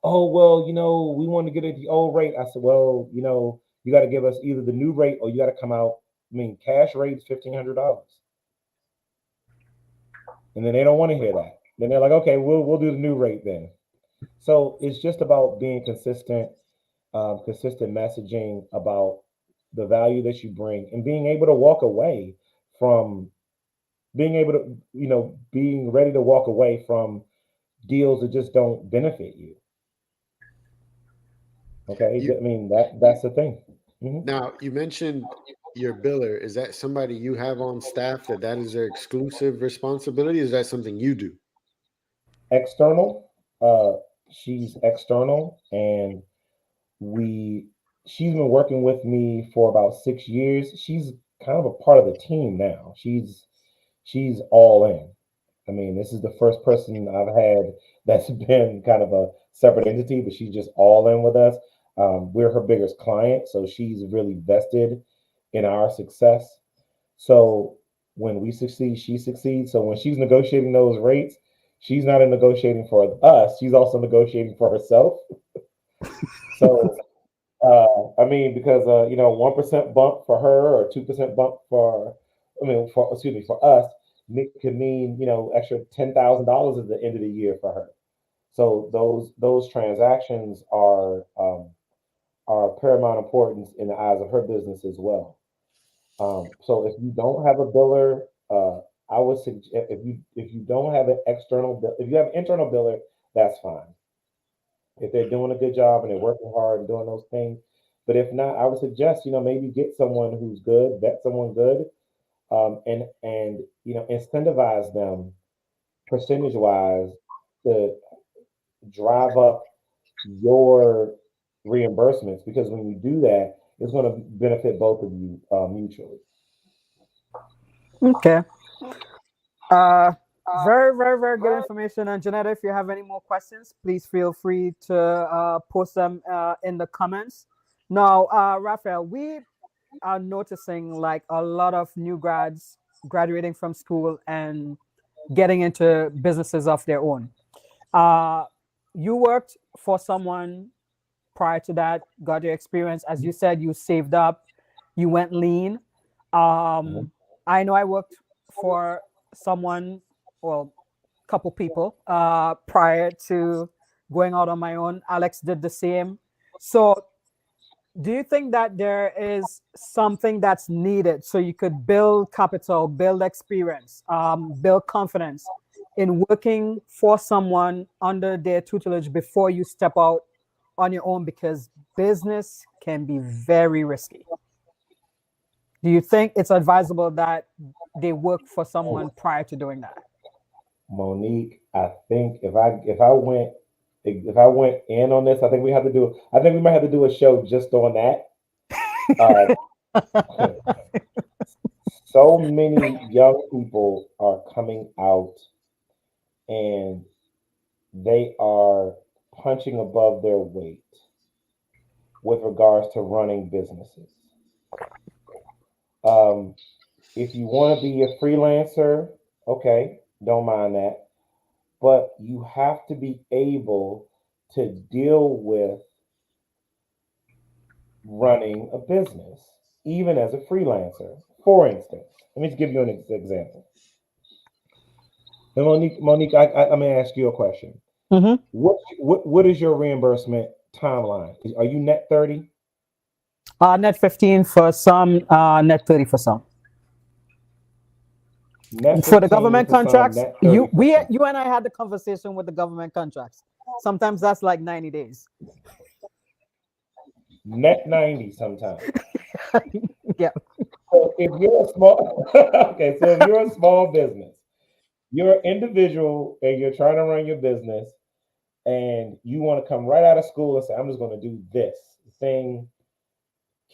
Oh, well, we want to get at the old rate. I said, well, you got to give us either the new rate or you got to come out. I mean, cash rate is $1,500, and then they don't want to hear that. Then they're like, okay, we'll do the new rate then. So it's just about being consistent, consistent messaging about the value that you bring, and being able to walk away from being able to, being ready to walk away from deals that just don't benefit you. Okay, You I mean that's the thing. Mhm. now you mentioned your biller. Is that somebody you have on staff that is their exclusive responsibility? Is that something you do? External, she's external, and we she's been working with me for about 6 years. She's kind of a part of the team now. She's all in. I mean, this is the first person I've had that's been kind of a separate entity, but she's just all in with us. We're her biggest client, so she's really vested in our success. So when we succeed, she succeeds. So when she's negotiating those rates, she's not negotiating for us; she's also negotiating for herself. So I mean, because 1% bump for her or 2% bump for, I mean, for excuse me, for us, could mean extra $10,000 at the end of the year for her. So those transactions are paramount importance in the eyes of her business as well. So if you don't have a biller, I would suggest if you don't have an if you have an internal biller, that's fine if they're doing a good job and they're working hard and doing those things. But if not, I would suggest maybe get someone who's good, vet someone good, and incentivize them percentage wise to drive up your reimbursements, because when you do that, it's going to benefit both of you mutually. Okay. Uh, very, very, very good information. And Janetta, if you have any more questions, please feel free to post them in the comments. Now, Raphael, we are noticing like a lot of new grads graduating from school and getting into businesses of their own. Uh, you worked for someone prior to that, got your experience. As you said, you saved up, you went lean. Mhm. I know I worked for someone, well, couple people prior to going out on my own. Alex did the same. So do you think that there is something that's needed so you could build capital, build experience, build confidence in working for someone under their tutelage before you step out on your own? Because business can be very risky. Do you think it's advisable that they work for someone prior to doing that? Monique, I think if I went in on this, I think we might have to do a show just on that. Uh, so many young people are coming out and they are punching above their weight with regards to running businesses. Um, if you want to be a freelancer, okay, don't mind that. But you have to be able to deal with running a business, even as a freelancer. For instance, let me just give you an example. Now, Monique, I'm going to ask you a question. Mm-hmm. What is your reimbursement timeline? Are you net 30? Net 15 for some, net 30 for some. Net For the 15 government for some, contracts, net 30 for some. you and I had the conversation with the government contracts. Sometimes that's like 90 days. Net 90 sometimes. Yeah. So if you're a small, okay, so if you're a small business, you're an individual and you're trying to run your business and you want to come right out of school and say, I'm just going to do this thing.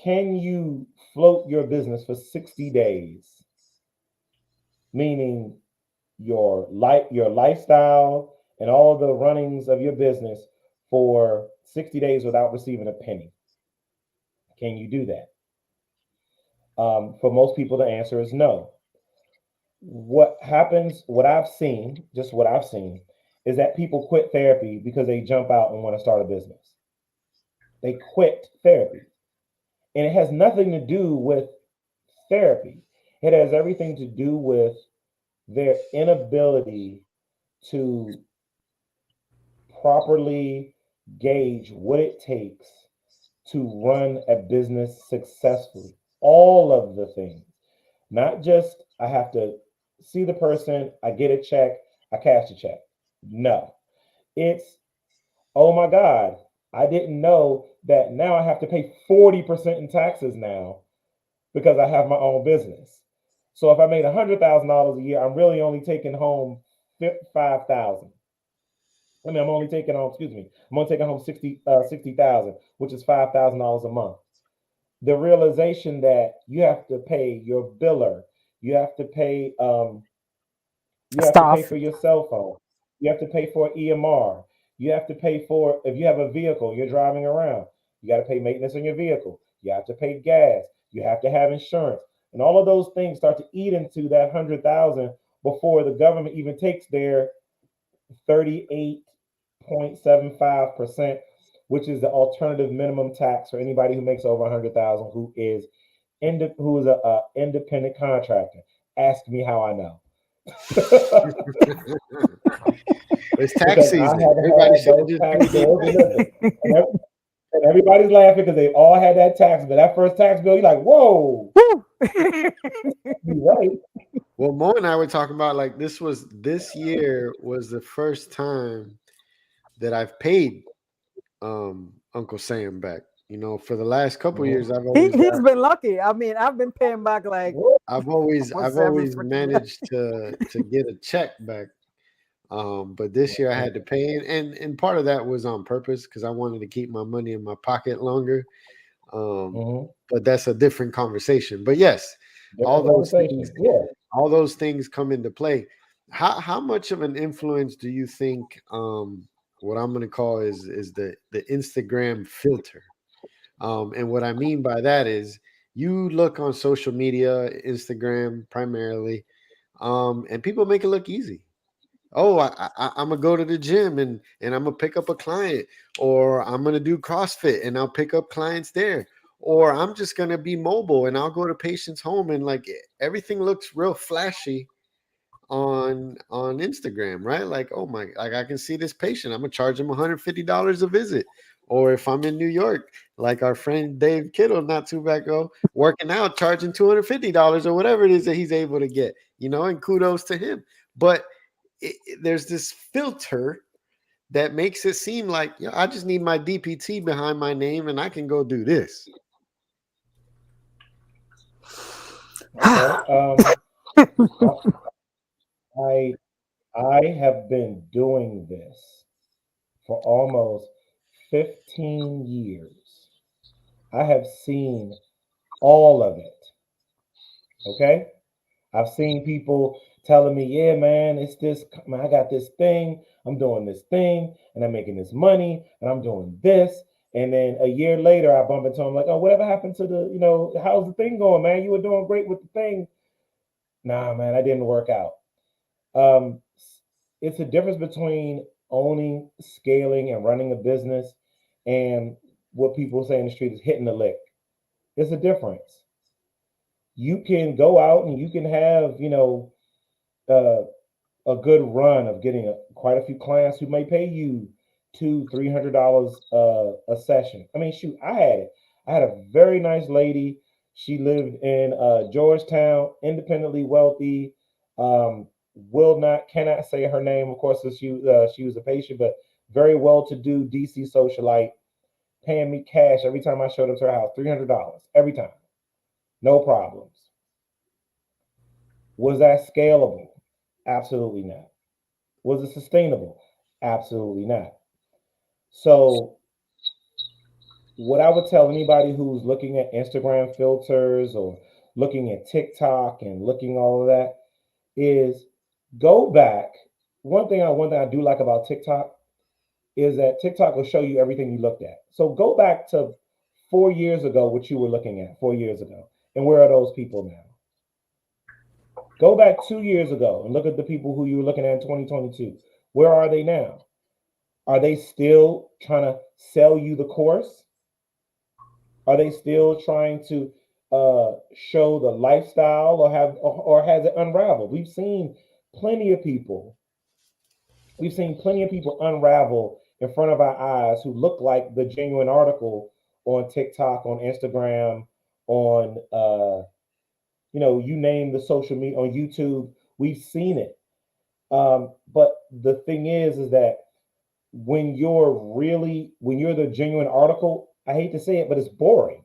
Can you float your business for 60 days? Meaning your lifestyle and all the runnings of your business for 60 days without receiving a penny. Can you do that? For most people, the answer is no. What happens, what I've seen, just what I've seen, is that people quit therapy because they jump out and want to start a business. They quit therapy. And it has nothing to do with therapy, it has everything to do with their inability to properly gauge what it takes to run a business successfully. All of the things, not just I have to see the person, I get a check, I cash a check. No, it's, oh my God, I didn't know that now I have to pay 40% in taxes now because I have my own business. So if I made $100,000 a year, I'm really only taking home 5,000. I mean, I'm only taking home, excuse me, I'm only taking home 60,000, which is $5,000 a month. The realization that you have to pay your biller, you have to pay, you have to pay Staff. for your cell phone, you have to pay for EMR, you have to pay for, if you have a vehicle, you're driving around, you got to pay maintenance on your vehicle, you have to pay gas, you have to have insurance, and all of those things start to eat into that 100,000 before the government even takes their 38.75%, which is the alternative minimum tax for anybody who makes over 100,000 who is a independent contractor. Ask me how I know. It's tax Because I season. have Everybody had should have those just tax paid their bills. And tax. listen, and everybody's laughing because they all had that tax bill. That first tax bill, you're like, whoa, you right. Well, Mo and I were talking about like this year was the first time that I've paid Uncle Sam back. You know, for the last couple Mhm. years, I've always He's got been lucky. I mean, I've been paying back like for I've seven always freaking years. managed to get a check back. But this year I had to pay, and part of that was on purpose because I wanted to keep my money in my pocket longer. Um, Mhm. but that's a different conversation. But yes, all Different those things conversation. Yeah. all those things come into play. How much of an influence do you think what I'm going to call is the Instagram filter? And what I mean by that is you look on social media, Instagram primarily, and people make it look easy. Oh, I'm gonna go to the gym and I'm gonna pick up a client, or I'm gonna do CrossFit and I'll pick up clients there, or I'm just gonna be mobile and I'll go to patients' home and like everything looks real flashy on Instagram, right? Like, oh my, like I can see this patient, I'm gonna charge him $150 a visit. Or if I'm in New York, like our friend Dave Kittle, not too back ago, working out, charging $250 or whatever it is that he's able to get, and kudos to him. But there's this filter that makes it seem like I just need my DPT behind my name and I can go do this. Okay. I I have been doing this for almost 15 years. I have seen all of it. Okay. I've seen people telling me, yeah, man, it's this, man, I got this thing, I'm doing this thing, and I'm making this money, and I'm doing this. And then a year later, I bump into them like, oh, whatever happened to the, how's the thing going, man? You were doing great with the thing. Nah, man, that didn't work out. Um, it's a difference between owning, scaling, and running a business and what people say in the street is hitting the lick. There's a difference. You can go out and you can have, uh, a good run of getting quite a few clients who may pay you $200-300 a session. I mean, shoot, I had it. I had a very nice lady. She lived in Georgetown, independently wealthy. Cannot say her name, of course, since she was a patient, but very well-to-do DC socialite, paying me cash every time I showed up to her house, $300 every time, no problems. Was that scalable? Absolutely not. Was it sustainable? Absolutely not. So, what I would tell anybody who's looking at Instagram filters or looking at TikTok and looking all of that is go back. One thing I do like about TikTok is that TikTok will show you everything you looked at. So go back to 4 years ago, what you were looking at 4 years ago, and where are those people now? Go back 2 years ago and look at the people who you were looking at in 2022. Where are they now? Are they still trying to sell you the course? Are they still trying to show the lifestyle, or has it unraveled? Plenty of people. We've seen plenty of people unravel in front of our eyes who look like the genuine article on TikTok, on Instagram, on you name the social media, on YouTube. We've seen it. But the thing is that when you're the genuine article, I hate to say it, but it's boring.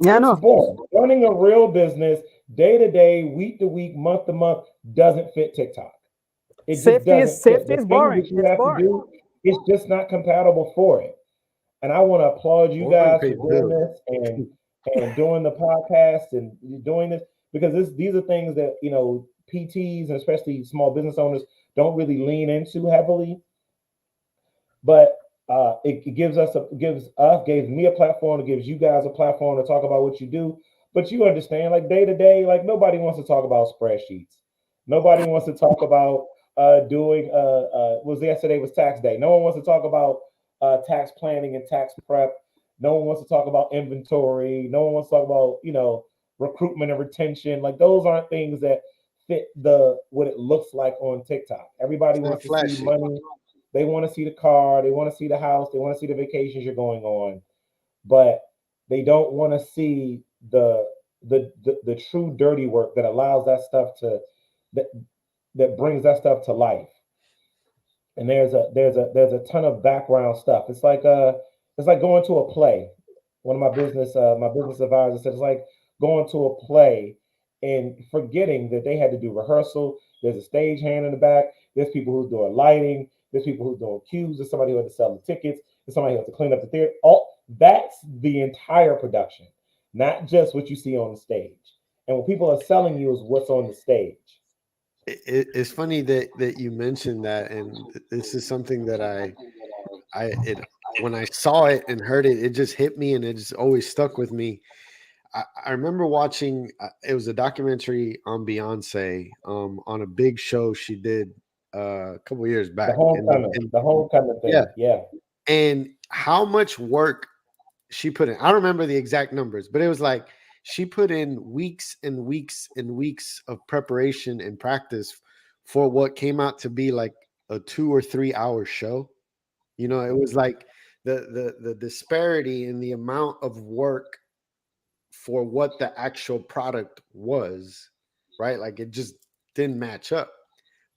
Yeah, It's no. boring. Running a real business day to day, week to week, month to month doesn't fit TikTok. It just Safety is doesn't fit. safety The is things boring. that you It's have to boring. do, it's just not compatible for it. And I want to applaud you Boring guys for pays doing bills. this and doing the podcast and doing this, because these are things that PTs and especially small business owners don't really lean into heavily. But it gives me a platform, it gives you guys a platform to talk about what you do. But you understand, like day to day, like nobody wants to talk about spreadsheets. Nobody wants to talk about doing was yesterday was tax day. No one wants to talk about tax planning and tax prep. No one wants to talk about inventory. No one wants to talk about recruitment and retention. Like those aren't things that fit the what it looks like on TikTok. Everybody It's not wants to see flashy. money. They want to see the car, they want to see the house, they want to see the vacations you're going on, but they don't want to see the true dirty work that allows that that brings that stuff to life. And there's a ton of background stuff. It's like going to a play. One of my business advisors said it's like going to a play and forgetting that they had to do rehearsal. There's a stage hand in the back. There's people who's doing lighting. There's people who's doing cues. There's somebody who had to sell the tickets. There's somebody who has to clean up the theater. All that's the entire production, not just what you see on the stage. And what people are selling you is what's on the stage. It's funny that you mentioned that, and this is something that it when I saw it and heard it, it just hit me, and it just always stuck with me. I remember watching. It was a documentary on Beyonce, on a big show she did a couple years The back, homecoming, the homecoming yeah, thing. Yeah. and how much work she put in. I don't remember the exact numbers, but it was like she put in weeks and weeks and weeks of preparation and practice for what came out to be like a 2 or 3 hour show. It was like the disparity in the amount of work for what the actual product was, right? Like it just didn't match up.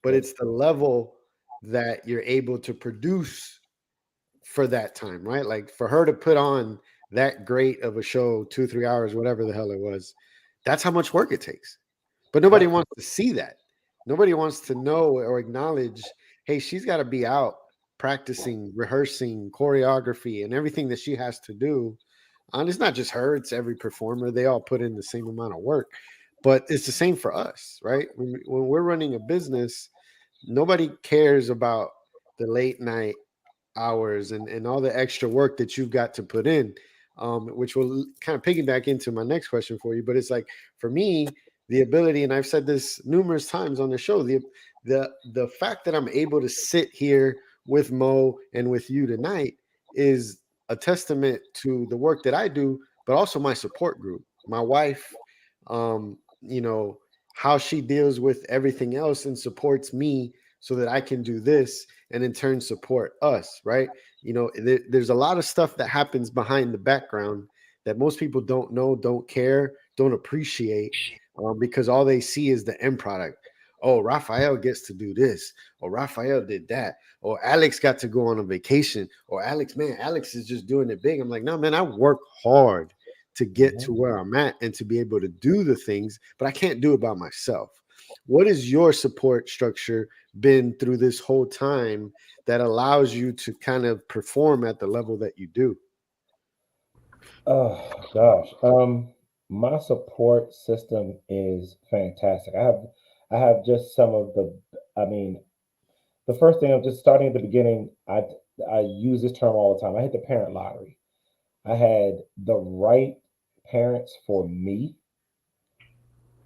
But it's the level that you're able to produce for that time, right? Like for her to put on that great of a show, 2 3 hours, whatever the hell it was, that's how much work it takes. But nobody Yep. wants to see that. Nobody wants to know or acknowledge, hey, she's got to be out practicing, rehearsing choreography and everything that she has to do And it's not just her, it's every performer. They all put in the same amount of work. But it's the same for us, right? When we're running a business, nobody cares about the late night hours and all the extra work that you've got to put in, which will kind of piggyback into my next question for you. But it's like, for me, the ability, and I've said this numerous times on the show, the fact that I'm able to sit here with Mo and with you tonight is a testament to the work that I do, but also my support group, my wife, you know, how she deals with everything else and supports me so that I can do this and in turn support us, right? You know, there's a lot of stuff that happens behind the background that most people don't know, don't care, don't appreciate, because all they see is the end product. Oh, Raphael gets to do this, or Raphael did that, or Alex got to go on a vacation, or Alex, man, Alex is just doing it big. I'm like, no, man, I work hard to get to where I'm at and to be able to do the things, but I can't do it by myself. What is your support structure been through this whole time that allows you to kind of perform at the level that you do? Oh gosh. My support system is fantastic. I have just some of the I mean, the first thing I'm just starting at the beginning, I use this term all the time. I hit the parent lottery. I had the right parents for me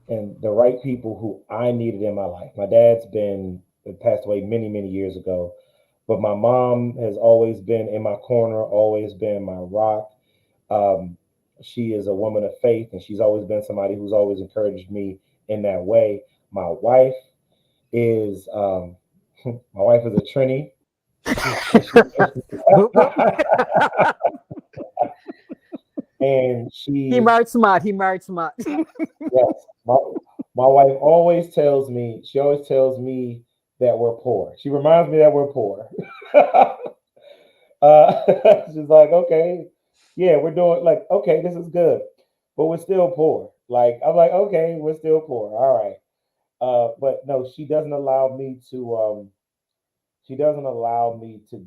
and the right people who I needed in my life. My dad's been passed away many, many years ago, but my mom has always been in my corner, always been my rock. Um, she is a woman of faith, and she's always been somebody who's always encouraged me in that way. My wife is my wife is a Trini, and she Boop, boop. and He she married smart. He married smart. yes, my wife always tells me, she always tells me that we're poor. She reminds me that we're poor. She's like, okay, yeah, we're doing like, okay, this is good, but we're still poor. Like, I'm like, okay, we're still poor. All right. But no, she doesn't allow me to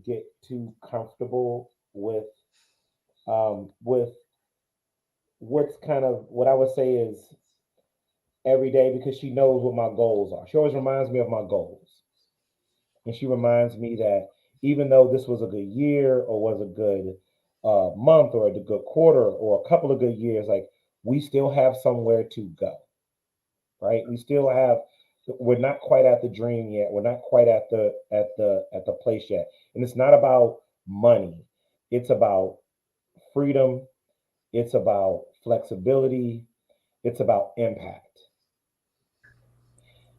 get too comfortable with what's kind of what I would say is every day because she knows what my goals are. She always reminds me of my goals. And she reminds me that even though this was a good year or was a good month or a good quarter or a couple of good years, like we still have somewhere to go, right? We still have. We're not quite at the dream yet. We're not quite at the place yet. And it's not about money. It's about freedom. It's about flexibility. It's about impact.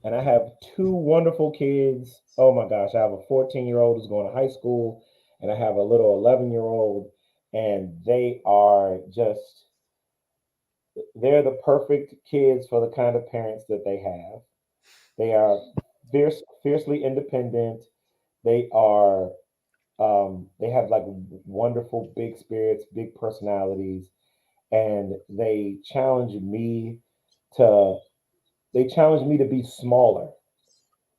And I have two wonderful kids. Oh my gosh, I have a 14-year-old who's going to high school, and I have a little 11-year-old, and they're the perfect kids for the kind of parents that they have. They are fiercely independent. They are they have like wonderful big spirits, big personalities, and to challenge me to be smaller.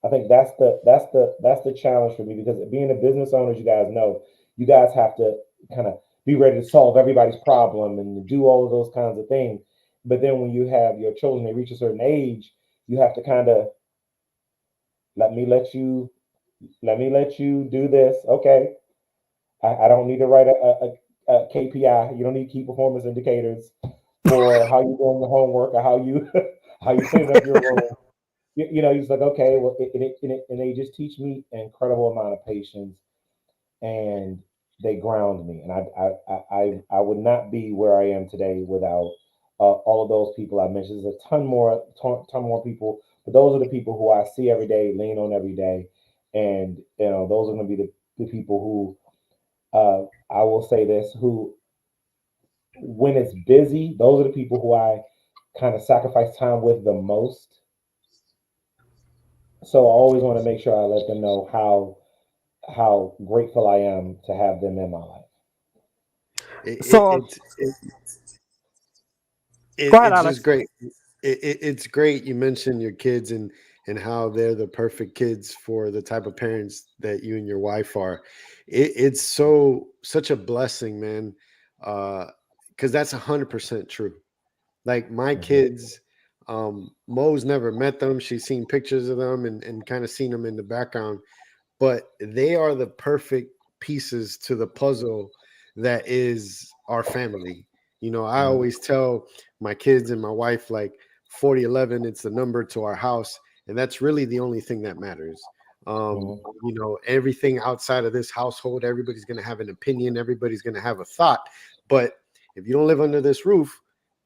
I think that's the challenge for me because being a business owner, as you guys know, you guys have to kind of be ready to solve everybody's problem and do all of those kinds of things. But then when you have your children, they reach a certain age, you have to kind of let me let you let me let you do this. Okay, I don't need to write a KPI. You don't need key performance indicators for how you're doing your homework or how you how you clean up your room. He's like, okay, well, and they just teach me an incredible amount of patience, and they ground me, and I would not be where I am today without all of those people I mentioned. There's a ton more people, but those are the people who I see every day, lean on every day, and those are going to be the people I will say this, who when it's busy, those are the people who I kind of sacrifice time with the most. So I always want to make sure I let them know how grateful I am to have them in my life. It, it, So it's it, go ahead, it's just Alex. great. It's great you mentioned your kids and how they're the perfect kids for the type of parents that you and your wife are. It's such a blessing, man. Uh, because that's 100% true. Like my kids, Mo's never met them. She's seen pictures of them and kind of seen them in the background, but they are the perfect pieces to the puzzle that is our family. You know, I always tell my kids and my wife, like 4011, it's the number to our house. And that's really the only thing that matters. You know, everything outside of this household, everybody's going to have an opinion. Everybody's going to have a thought. But if you don't live under this roof,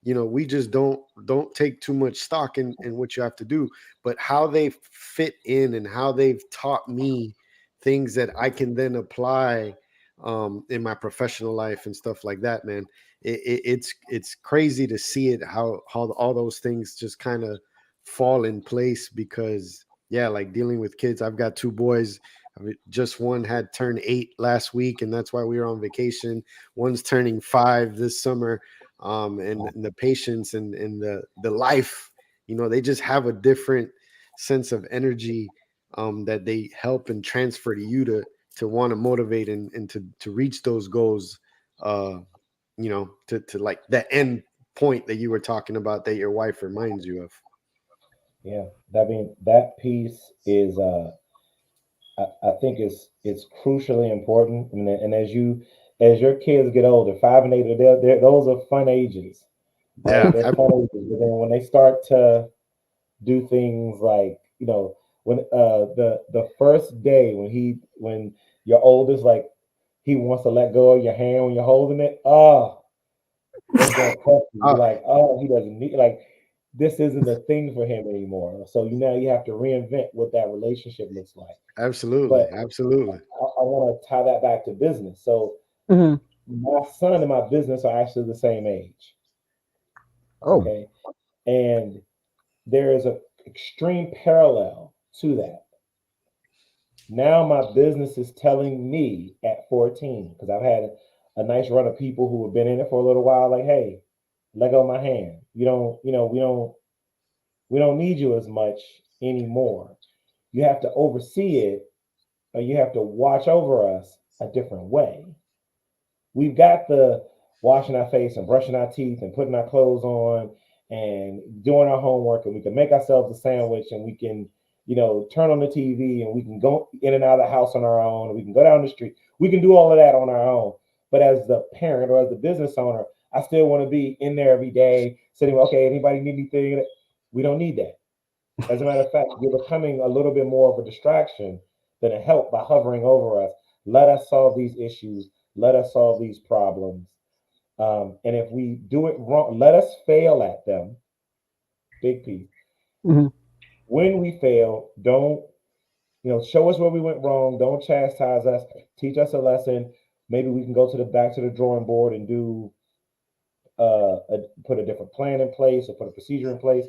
you know, we just don't take too much stock in what you have to do. But how they fit in and how they've taught me things that I can then apply in my professional life and stuff like that, man. It's crazy to see it, how all those things just kind of fall in place, because yeah, like dealing with kids. I've got two boys. I mean, just one had turned 8 last week, and that's why we were on vacation. One's turning 5 this summer. And the patience and the life, you know, they just have a different sense of energy that they help and transfer to you to want to motivate and to reach those goals, you know, to like the end point that you were talking about that your wife reminds you of. Yeah, that piece is I think it's crucially important. And as your kids get older, 5 and 8, those are fun ages, right? Yeah, They're fun ages. But then when they start to do things like, when the first day when your oldest, like, he wants to let go of your hand when you're holding it, oh, it's gonna crush you. You're like, oh, he doesn't need, like, this isn't a thing for him anymore. So you have to reinvent what that relationship looks like. absolutely, But absolutely. I want to tie that back to business. So Mhm. my son and my business are actually the same age. Oh. Okay. And there is an extreme parallel to that. Now my business is telling me at 14, because I've had a nice run of people who have been in it for a little while, like, hey, let go of my hand. We don't need you as much anymore. You have to oversee it, or you have to watch over us a different way. We've got the washing our face and brushing our teeth and putting our clothes on and doing our homework, and we can make ourselves a sandwich, and we can, turn on the TV, and we can go in and out of the house on our own, and we can go down the street. We can do all of that on our own. But as the parent or as the business owner, I still want to be in there every day, sitting, okay, anybody need anything? We don't need that. As a matter of fact, you're becoming a little bit more of a distraction than a help by hovering over us. Let us solve these issues. Let us solve these problems. And if we do it wrong, let us fail at them. Big piece. Mhm. When we fail, don't, show us where we went wrong. Don't chastise us. Teach us a lesson. Maybe we can go to the back to the drawing board and put a different plan in place or put a procedure in place,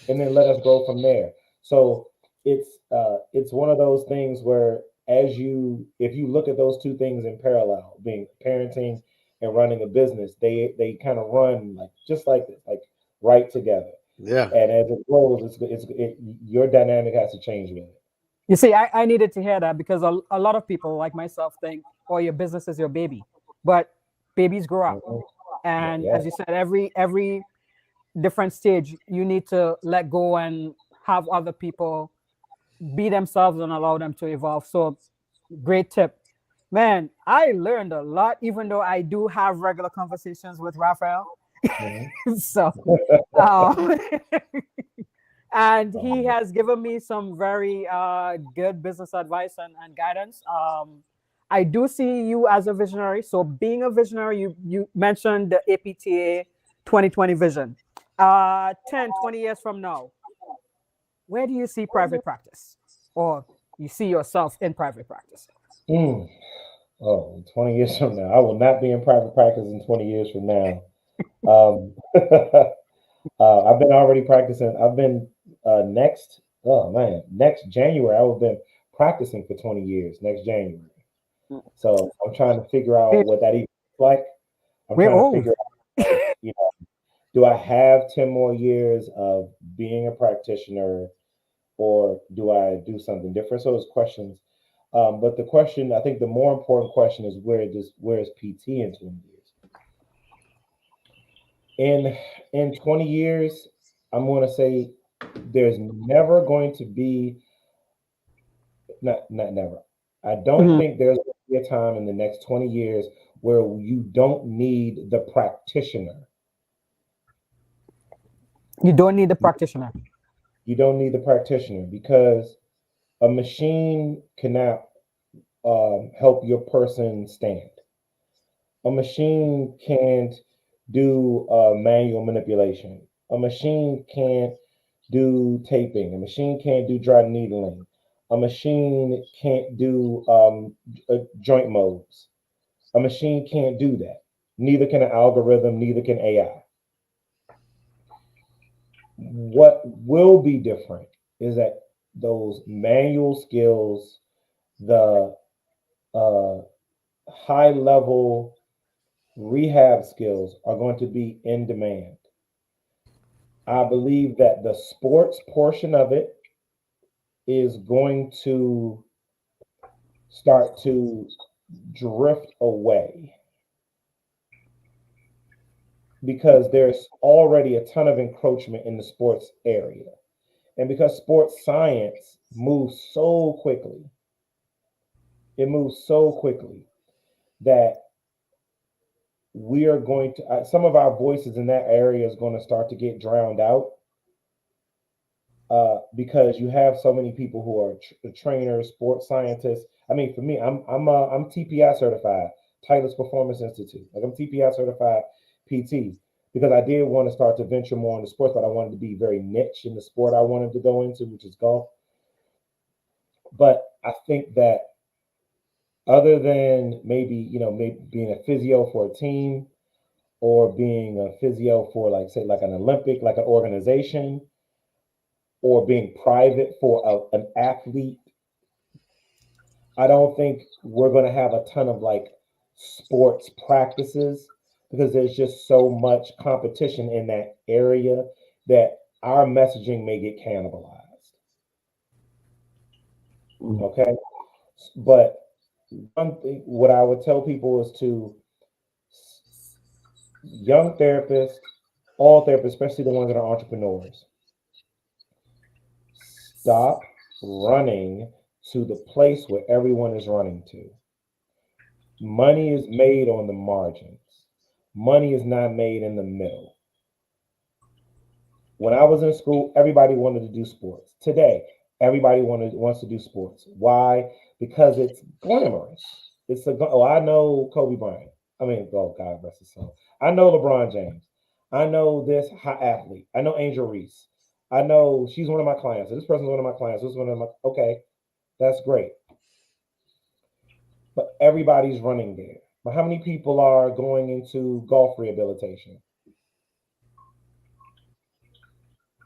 and then let us grow from there. So it's one of those things where, if you look at those two things in parallel, being parenting and running a business, they kind of run like just like this, like right together. Yeah, And as it grows, your dynamic has to change with it. You see, I needed to hear that because a lot of people like myself think, oh, your business is your baby. But babies grow up. Mhm. And Yeah, as you said, every different stage, you need to let go and have other people be themselves and allow them to evolve. So great tip. Man, I learned a lot, even though I do have regular conversations with Raphael. yeah. So um, and he Um, has given me some very good business advice and guidance. I do see you as a visionary. So being a visionary, you mentioned the APTA 2020 vision. 10, 20 years from now, where do you see private practice? Or you see yourself in private practice? mm, oh, 20 years from now, I will not be in private practice in 20 years from now. Um, I've been already practicing. I've been oh man, next January, I will have been practicing for 20 years next January. So I'm trying to figure out Wait, what that even looks like. I'm we're trying to old. figure out, like, do I have 10 more years of being a practitioner, or do I do something different? So those questions. But the question, I think the more important question is, where is PT in 20 years? In 20 years, I'm going to say there's never going to be, not never. I don't Mhm. think there's going to be a time in the next 20 years where you don't need the practitioner. You don't need the practitioner. You don't need the practitioner because a machine cannot help your person stand. A machine can't do manual manipulation. A machine can't do taping. A machine can't do dry needling. A machine can't do joint modes. A machine can't do that. Neither can an algorithm, neither can AI. What will be different is that those manual skills, the uh, high level rehab skills are going to be in demand. I believe that the sports portion of it is going to start to drift away because there's already a ton of encroachment in the sports area. And because sports science moves so quickly, it moves so quickly that we are going to, some of our voices in that area is going to start to get drowned out because you have so many people who are trainers, sports scientists. I mean, for me, I'm TPI certified, Titleist Performance Institute. Like I'm TPI certified PT because I did want to start to venture more into sports, but I wanted to be very niche in the sport I wanted to go into, which is golf. But I think that other than maybe maybe being a physio for a team or being a physio for like say like an Olympic, like an organization, or being private for an athlete, I don't think we're going to have a ton of like sports practices because there's just so much competition in that area that our messaging may get cannibalized. Okay. But one thing, what I would tell people is to young therapists, all therapists, especially the ones that are entrepreneurs, stop running to the place where everyone is running to. Money is made on the margins. Money is not made in the middle. When I was in school, everybody wanted to do sports. Today, everybody wants to do sports. Why? Because it's glamorous. I know Kobe Bryant. I mean, oh God rest his soul. I know LeBron James. I know this high athlete. I know Angel Reese. I know she's one of my clients. This person's one of my clients. This is one of my. Okay, that's great. But everybody's running there. But how many people are going into golf rehabilitation?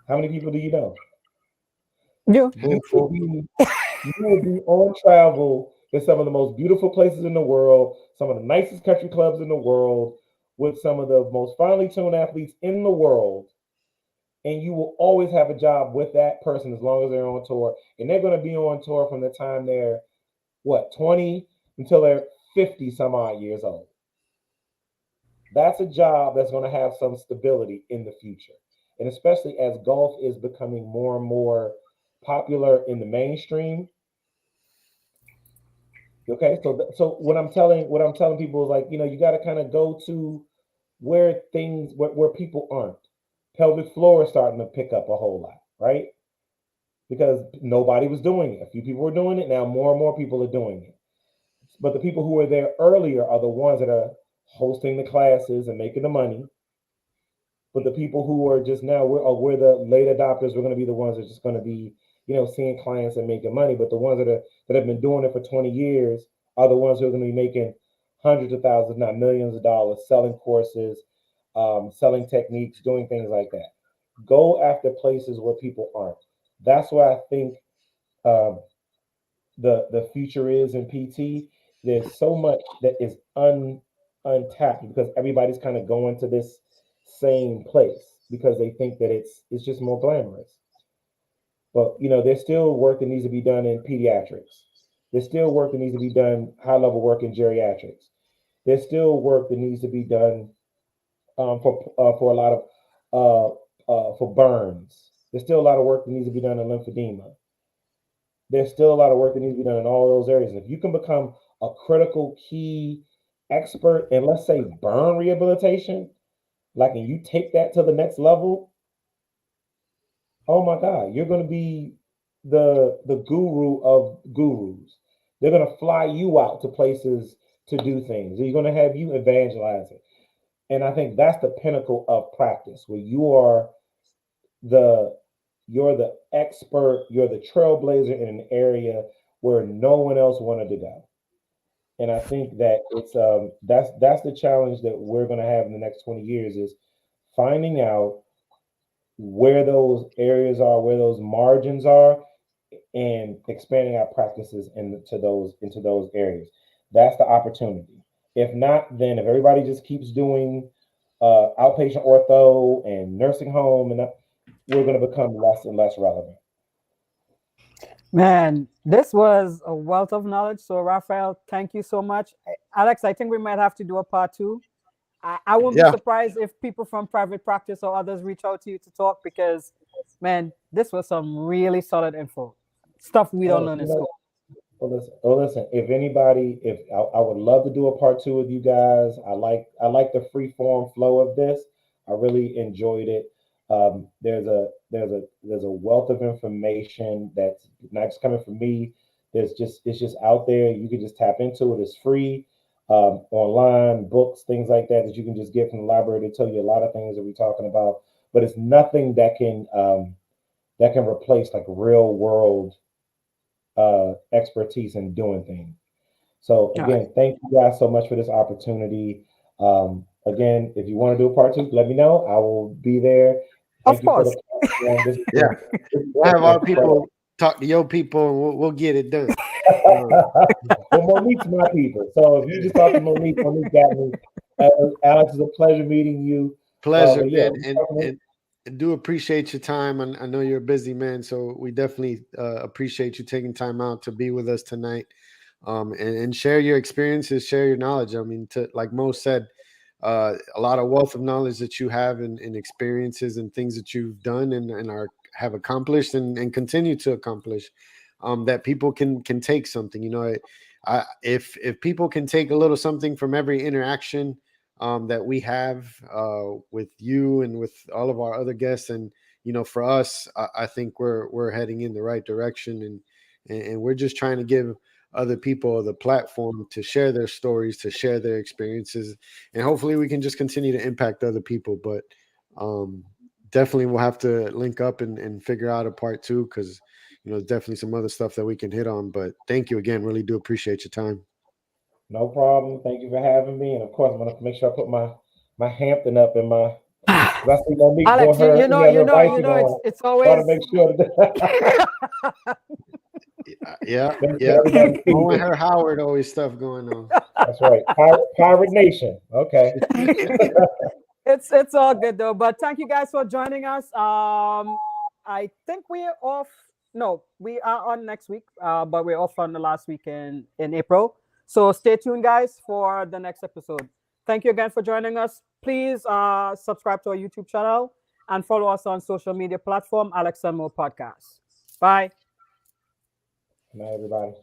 How many people do you know? You. You will be you will be on travel in some of the most beautiful places in the world, some of the nicest country clubs in the world, with some of the most finely tuned athletes in the world, and you will always have a job with that person as long as they're on tour. And they're going to be on tour from the time they're what 20 until they're 50 some odd years old. That's a job that's going to have some stability in the future. And especially as golf is becoming more and more popular in the mainstream. Okay, so what I'm telling people is like, you got to kind of go to where people aren't. Pelvic floor is starting to pick up a whole lot, right? Because nobody was doing it. A few people were doing it. Now more and more people are doing it. But the people who were there earlier are the ones that are hosting the classes and making the money. But the people who are just now, we're the late adopters. We're going to be the ones that are just going to be, seeing clients and making money. But the ones that have been doing it for 20 years are the ones who are going to be making hundreds of thousands, not millions of dollars, selling courses, selling techniques, doing things like that. Go after places where people aren't. That's why I think um, the future is in PT. There's so much that is untapped because everybody's kind of going to this same place because they think that it's just more glamorous. But there's still work that needs to be done in pediatrics. There's still work that needs to be done, high level work in geriatrics. There's still work that needs to be done for a lot of for burns. There's still a lot of work that needs to be done in lymphedema. There's still a lot of work that needs to be done in all those areas. And if you can become a critical key expert in, let's say, burn rehabilitation, like, and you take that to the next level, oh my God, you're going to be the guru of gurus. They're going to fly you out to places to do things. They're going to have you evangelizing. And I think that's the pinnacle of practice, where the you're the expert, you're the trailblazer in an area where no one else wanted to go. And I think that it's that's the challenge that we're going to have in the next 20 years, is finding out where those areas are, where those margins are, and expanding our practices into those areas. That's the opportunity. If not, then if everybody just keeps doing outpatient ortho and nursing home, and we're going to become less and less relevant. Man, this was a wealth of knowledge. So, Raphael, thank you so much. Alex, I think we might have to do a part two. I won't be surprised if people from private practice or others reach out to you to talk, because, man, this was some really solid info. Stuff we don't learn in school. Well, listen. If anybody, if I would love to do a part two with you guys. I like the free form flow of this. I really enjoyed it. There's a wealth of information that's not just coming from me. It's just out there. You can just tap into it. It's free, online, books, things like that that you can just get from the library to tell you a lot of things that we're talking about. But it's nothing that can replace like real world expertise in doing things. So again, thank you guys so much for this opportunity. Again, if you want to do a part two, let me know. I will be there. Thank you course. For the platform. We'll have our people talk to your people, and we'll get it done. Well, Monique's my people. So if you just talk to Monique got me. Alex, it's a pleasure meeting you. Pleasure, man. And do appreciate your time. I know you're a busy man, so we definitely appreciate you taking time out to be with us tonight, and share your experiences, share your knowledge. I mean, like Mo said, a lot of wealth of knowledge that you have, and experiences and things that you've done and have accomplished and continue to accomplish, that people can take something. You know, if people can take a little something from every interaction that we have with you and with all of our other guests, and for us, I think we're heading in the right direction, and we're just trying to give other people the platform to share their stories, to share their experiences, and hopefully we can just continue to impact other people. But definitely we'll have to link up and figure out a part two, because definitely some other stuff that we can hit on. But thank you again, really do appreciate your time. No problem. Thank you for having me. And of course, I'm gonna make sure I put my Hampton up in my. I see Monique Alex, doing it's always. To make sure that. Yeah. Owen her Howard, always stuff going on. That's right. Pirate Nation. Okay. It's all good though. But thank you guys for joining us. I think we're off. No, we are on next week. But we're off on the last week in April. So stay tuned, guys, for the next episode. Thank you again for joining us. Please subscribe to our YouTube channel and follow us on social media platform, Alex Denbow Podcast. Bye. Good night, everybody.